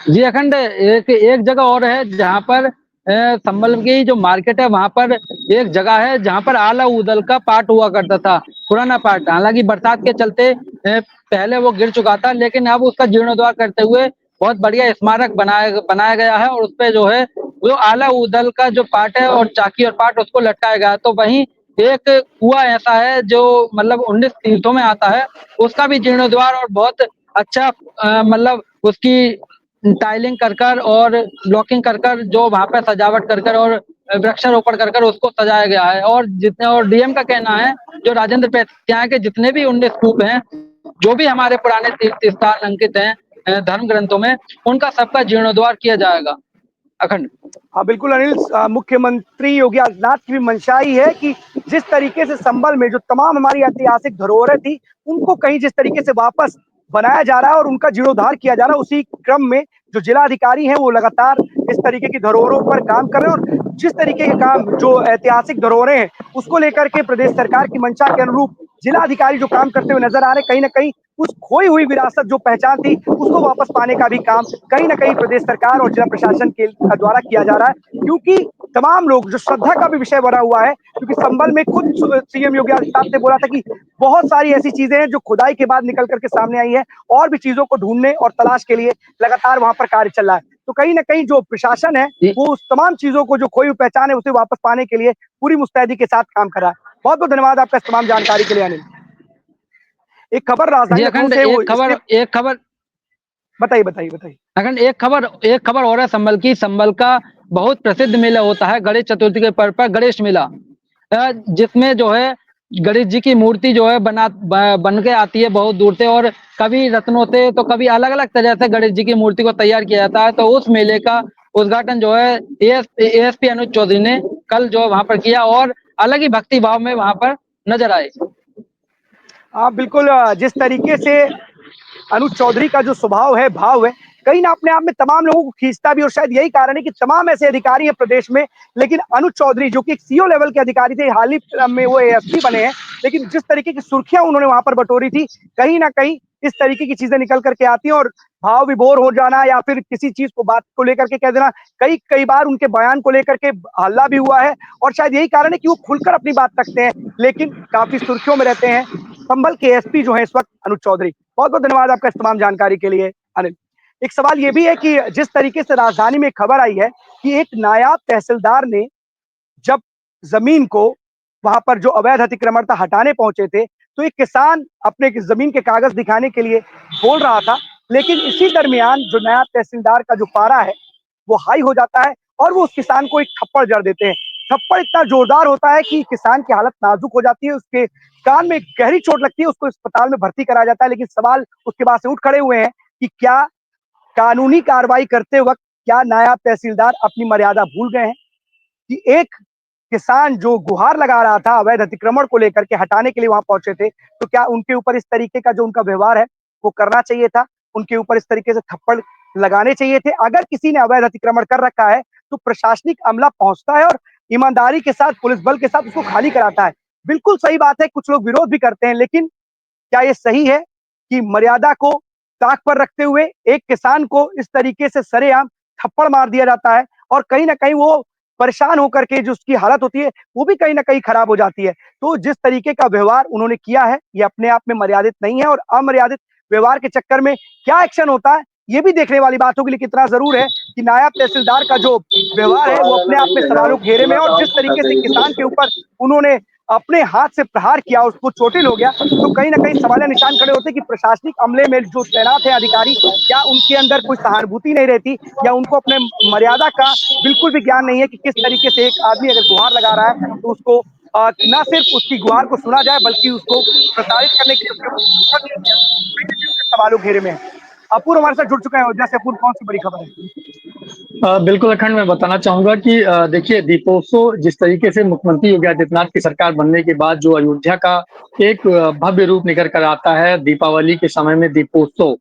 जी अखंड, एक एक जगह और है जहाँ पर संभल की जो मार्केट है वहां पर एक जगह है जहाँ पर आला ऊदल का पार्ट हुआ करता था, पुराना पार्ट। हालांकि बरसात के चलते पहले वो गिर चुका था, लेकिन अब उसका जीर्णोद्धार करते हुए बहुत बढ़िया स्मारक बनाया गया है और उसपे जो है जो आला ऊदल का जो पार्ट है और चाकी और पार्ट उसको लटकाया गया है। तो वहीं एक कुआं ऐसा है जो मतलब 19 तीर्थों में आता है, उसका भी जीर्णोद्धार और बहुत अच्छा मतलब उसकी टाइलिंग कर और ब्लॉकिंग कर जो वहां पे सजावट कर और वृक्षारोपण कर उसको सजाया गया है। और जितने और डीएम का कहना है जो राजेंद्र पैथिया के जितने भी 19 स्तूप हैं, जो भी हमारे पुराने तीर्थ स्थान अंकित हैं धर्म ग्रंथों में, उनका सबका जीर्णोद्धार किया जाएगा। अखंड। हाँ बिल्कुल अनिल, मुख्यमंत्री योगी आदित्यनाथ की भी मंशा ही है कि जिस तरीके से संभल में जो तमाम हमारी ऐतिहासिक धरोहरें थी उनको कहीं जिस तरीके से वापस बनाया जा रहा है और उनका जीर्णोद्धार किया जा रहा है, उसी क्रम में जो जिला अधिकारी हैं वो लगातार इस तरीके की धरोहरों पर काम कर रहे हैं। और जिस तरीके के काम जो ऐतिहासिक धरोहरें हैं उसको लेकर के प्रदेश सरकार की मंशा के अनुरूप जिला अधिकारी जो काम करते हुए नजर आ रहे हैं, कहीं ना कहीं उस खोई हुई विरासत जो पहचान थी उसको वापस पाने का भी काम कहीं ना कहीं प्रदेश सरकार और जिला प्रशासन के द्वारा किया जा रहा है। क्योंकि तमाम लोग जो श्रद्धा का भी विषय बना हुआ है, क्योंकि संभल में खुद सीएम योगी आदित्यनाथ ने बोला था कि बहुत सारी ऐसी चीजें हैं जो खुदाई के बाद निकल करके सामने आई है और भी चीजों को ढूंढने और तलाश के लिए लगातार वहां पर कार्य चल रहा है। तो कहीं ना कहीं जो प्रशासन है वो उस तमाम चीजों को जो खोई हुई पहचान है उसे वापस पाने के लिए पूरी मुस्तैदी के साथ काम कर रहा है। बहुत बहुत धन्यवाद आपका इस तमाम जानकारी के लिए अनिल। एक खबर राजधानी लखनऊ से एक खबर बताइए बताइए बताइए। अखंड, एक खबर और है संभल की। संभल का बहुत प्रसिद्ध मेला होता है गणेश चतुर्थी के पर्व पर, गणेश मेला, जिसमें जो है गणेश जी की मूर्ति जो है बन के आती है बहुत दूर से, और कभी रत्नों से तो कभी अलग अलग तरह से गणेश जी की मूर्ति को तैयार किया जाता है। तो उस मेले का उद्घाटन जो है एएसपी अनुज चौधरी ने कल जो वहां पर किया और अलग ही भक्ति भाव में वहां पर नजर आए। हाँ बिल्कुल, जिस तरीके से अनुज चौधरी का जो स्वभाव है, भाव है, कहीं ना अपने आप में तमाम लोगों को खींचता भी, और शायद यही कारण है कि तमाम ऐसे अधिकारी हैं प्रदेश में, लेकिन अनुज चौधरी जो कि एक सीओ लेवल के अधिकारी थे, हाल ही में वो एएसपी बने हैं, लेकिन जिस तरीके की सुर्खियां उन्होंने वहां पर बटोरी थी, कहीं ना कहीं इस तरीके की चीजें निकल करके आती हैं। और भाव विभोर हो जाना या फिर किसी चीज को बात को लेकर के कह देना, कई बार उनके बयान को लेकर के हल्ला भी हुआ है, और शायद यही कारण है कि वो खुलकर अपनी बात रखते हैं, लेकिन काफी सुर्खियों में रहते हैं संभल के एसपी जो है इस वक्त अनुज चौधरी। बहुत बहुत धन्यवाद आपका इस तमाम जानकारी के लिए अनिल। एक सवाल ये भी है कि जिस तरीके से राजधानी में खबर आई है कि एक नायाब तहसीलदार ने जब जमीन को वहां पर जो अवैध अतिक्रमण था हटाने पहुंचे थे, तो एक किसान अपने जमीन के कागज दिखाने के लिए बोल रहा था, लेकिन इसी दरमियान जो नायाब तहसीलदार का जो पारा है वो हाई हो जाता है और वो उस किसान को एक थप्पड़ जड़ देते हैं। थप्पड़ इतना जोरदार होता है कि किसान की हालत नाजुक हो जाती है, उसके कान में गहरी चोट लगती है, उसको अस्पताल में भर्ती कराया जाता है। लेकिन सवाल उसके बाद से उठ खड़े हुए हैं कि क्या कानूनी कार्रवाई करते वक्त क्या नायब तहसीलदार अपनी मर्यादा भूल गए हैं कि एक किसान जो गुहार लगा रहा था अवैध अतिक्रमण को लेकर के हटाने के लिए वहां पहुंचे थे, तो क्या उनके ऊपर इस तरीके का जो उनका व्यवहार है वो करना चाहिए था? उनके ऊपर इस तरीके से थप्पड़ लगाने चाहिए थे? अगर किसी ने अवैध अतिक्रमण कर रखा है तो प्रशासनिक अमला पहुंचता है और ईमानदारी के साथ पुलिस बल के साथ उसको खाली कराता है। बिल्कुल सही बात है, कुछ लोग विरोध भी करते हैं, लेकिन क्या ये सही है कि मर्यादा को ताक पर रखते हुए एक किसान को इस तरीके से सरेआम थप्पड़ मार दिया जाता है और कहीं न कहीं वो परेशान होकर के जो उसकी हालत होती है, वो भी कहीं न कहीं खराब हो जाती है। तो जिस तरीके का व्यवहार उन्होंने किया है, ये अपने आप में मर्यादित नहीं है और अमर्यादित व्यवहार के चक्कर में क्या एक्शन होता है, ये भी देखने वाली बात होगी। लेकिन इतना ज़रूर है कि नायब तहसीलदार का जो व्यवहार है, वो अपने आप में सवालों के घेरे में है और जिस तरीके से किसान के ऊपर उन्होंने अपने हाथ से प्रहार किया, उसको चोटिल हो गया, तो कहीं न कहीं सवालिया निशान खड़े होते हैं कि प्रशासनिक अमले में जो तैनात है अधिकारी, क्या उनके अंदर कोई सहानुभूति नहीं रहती या उनको अपने मर्यादा का बिल्कुल भी ज्ञान नहीं है कि किस तरीके से एक आदमी अगर गुहार लगा रहा है, तो उसको ना सिर्फ उसकी गुहार को सुना जाए, बल्कि उसको प्रसारित करने के लिए उसके ऊपर दिया जाए। कहीं न कहीं उसके सवालों के घेरे में है। अपूर्व हमारे साथ जुड़ चुका है अयोध्या से। अपूर्व, कौन सी बड़ी खबर है? बिल्कुल अखंड, मैं बताना चाहूंगा कि देखिए, दीपोत्सव जिस तरीके से मुख्यमंत्री योगी आदित्यनाथ की सरकार बनने के बाद जो अयोध्या का एक भव्य रूप निकल कर आता है, दीपावली के समय में दीपोत्सव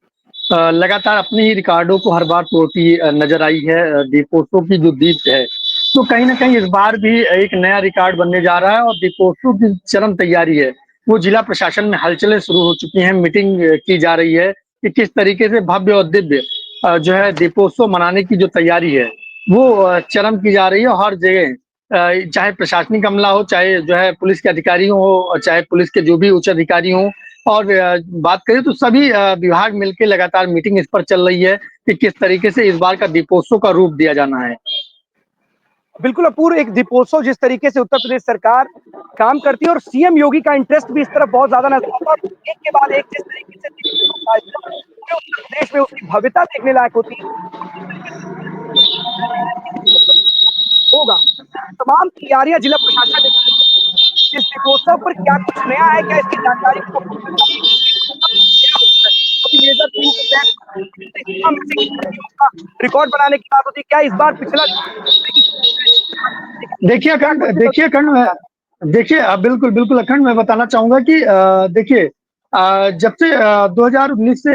लगातार अपने ही रिकॉर्डों को हर बार तोड़ती नजर आई है। दीपोत्सव की जो दीप है, तो कहीं ना कहीं इस बार भी एक नया रिकॉर्ड बनने जा रहा है और दीपोत्सव की चरम तैयारी है, वो जिला प्रशासन में हलचलें शुरू हो चुकी हैं। मीटिंग की जा रही है कि किस तरीके से भव्य और दिव्य जो है दीपोत्सव मनाने की जो तैयारी है, वो चरम की जा रही है। हर जगह चाहे प्रशासनिक अमला हो, चाहे जो है पुलिस के अधिकारी हो, चाहे पुलिस के जो भी उच्च अधिकारी हों, और बात करें तो सभी विभाग मिलकर लगातार मीटिंग इस पर चल रही है कि किस तरीके से इस बार का दीपोत्सव का रूप दिया जाना है। बिल्कुल अपूर्व, एक दीपोत्सव जिस तरीके से उत्तर प्रदेश सरकार काम करती है और सीएम योगी का इंटरेस्ट भी इस तरफ बहुत ज्यादा नजर आता है और एक के बाद एक जिस तरीके से दीपोत्सव कार्यक्रम पूरे उत्तर प्रदेश में उसकी भव्यता देखने लायक होती है, जिस तरीके से होगा, तमाम तैयारियां जिला प्रशासन ने की है। इस दीपोत्सव पर क्या कुछ नया है, क्या इसकी जानकारी को क्या होता है? अभी मेजर थीम के तहत इस्लाम में से का रिकॉर्ड बनाने की बात होती है, क्या इस बार पिछला देखिए अखंड, बिल्कुल बिल्कुल अखंड, मैं बताना चाहूंगा कि देखिए, जब से 2019 से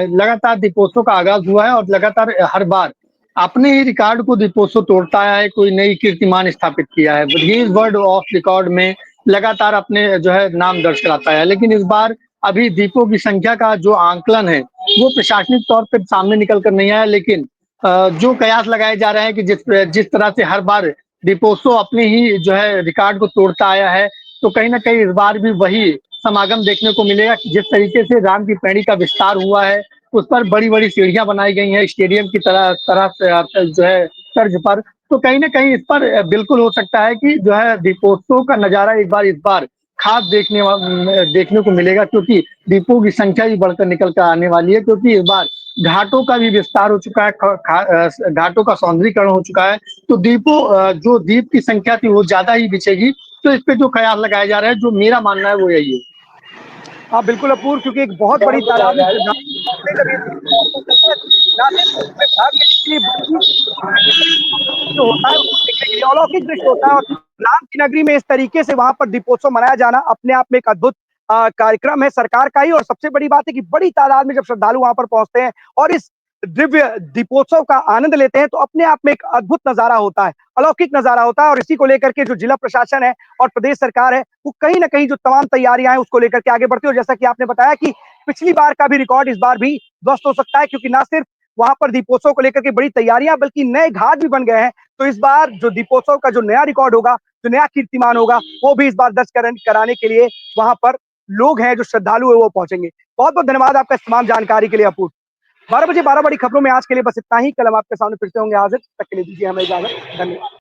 लगातार दीपोत्सव का आगाज हुआ है और लगातार हर बार अपने ही रिकॉर्ड को दीपोत्सव तोड़ता है, कोई नई कीर्तिमान स्थापित किया है, गिनीज वर्ल्ड ऑफ रिकॉर्ड में लगातार अपने जो है नाम दर्ज कराता है। लेकिन इस बार अभी दीपों की संख्या का जो आंकलन है, वो प्रशासनिक तौर पर सामने निकल कर नहीं आया, लेकिन जो कयास लगाए जा रहे हैं कि जिस तरह से हर बार दीपोत्सव अपने ही जो है रिकॉर्ड को तोड़ता आया है, तो कहीं ना कहीं इस बार भी वही समागम देखने को मिलेगा। जिस तरीके से राम की पैड़ी का विस्तार हुआ है, उस पर बड़ी बड़ी सीढ़ियां बनाई गई हैं स्टेडियम की तरह तरह से जो है तर्ज पर, तो कहीं ना कहीं इस पर बिल्कुल हो सकता है कि जो है दीपोत्सव का नजारा इस बार खास देखने को मिलेगा, क्योंकि दीपों की संख्या भी बढ़कर निकल कर आने वाली है, क्योंकि इस बार घाटों का भी विस्तार हो चुका है, घाटों का सौंदर्यीकरण हो चुका है, तो जो दीप की संख्या थी वो ज्यादा ही बिछेगी। तो इस पे जो कयास लगाया जा रहा है, जो मेरा मानना है वो यही है। हाँ बिल्कुल अपूर्व, क्योंकि एक बहुत बड़ी तादाद में श्रद्धालु जब ये ना सिर्फ उसमें भाग लेने के लिए बल्कि जो होता है उसको देखने के लिए अलौकिक दृश्य होता है और राम की नगरी में इस तरीके से वहां पर दीपोत्सव मनाया जाना अपने आप में एक अद्भुत कार्यक्रम है सरकार का ही। और सबसे बड़ी बात है कि बड़ी तादाद में जब श्रद्धालु वहां पर पहुंचते हैं और इस दिव्य दीपोत्सव का आनंद लेते हैं, तो अपने आप में एक अद्भुत नजारा होता है, अलौकिक नजारा होता है। और इसी को लेकर के जो जिला प्रशासन है और प्रदेश सरकार है, वो कहीं ना कहीं जो तमाम तैयारियां हैं उसको लेकर के आगे बढ़ती है। और जैसा कि आपने बताया कि पिछली बार का भी रिकॉर्ड इस बार भी ध्वस्त हो सकता है, क्योंकि ना सिर्फ वहां पर दीपोत्सव को लेकर के बड़ी तैयारियां बल्कि नए घाट भी बन गए हैं। तो इस बार जो दीपोत्सव का जो नया रिकॉर्ड होगा, जो नया कीर्तिमान होगा, वो भी इस बार दर्ज कराने के लिए वहां पर लोग हैं, जो श्रद्धालु है वो पहुंचेंगे। बहुत बहुत धन्यवाद आपका तमाम जानकारी के लिए अपूर्व। 12 बजे 12 बड़ी खबरों में आज के लिए बस इतना ही। कल हम आपके सामने फिर से होंगे हाजिर, तब तक के लिए दीजिए हमें इजाजत। धन्यवाद।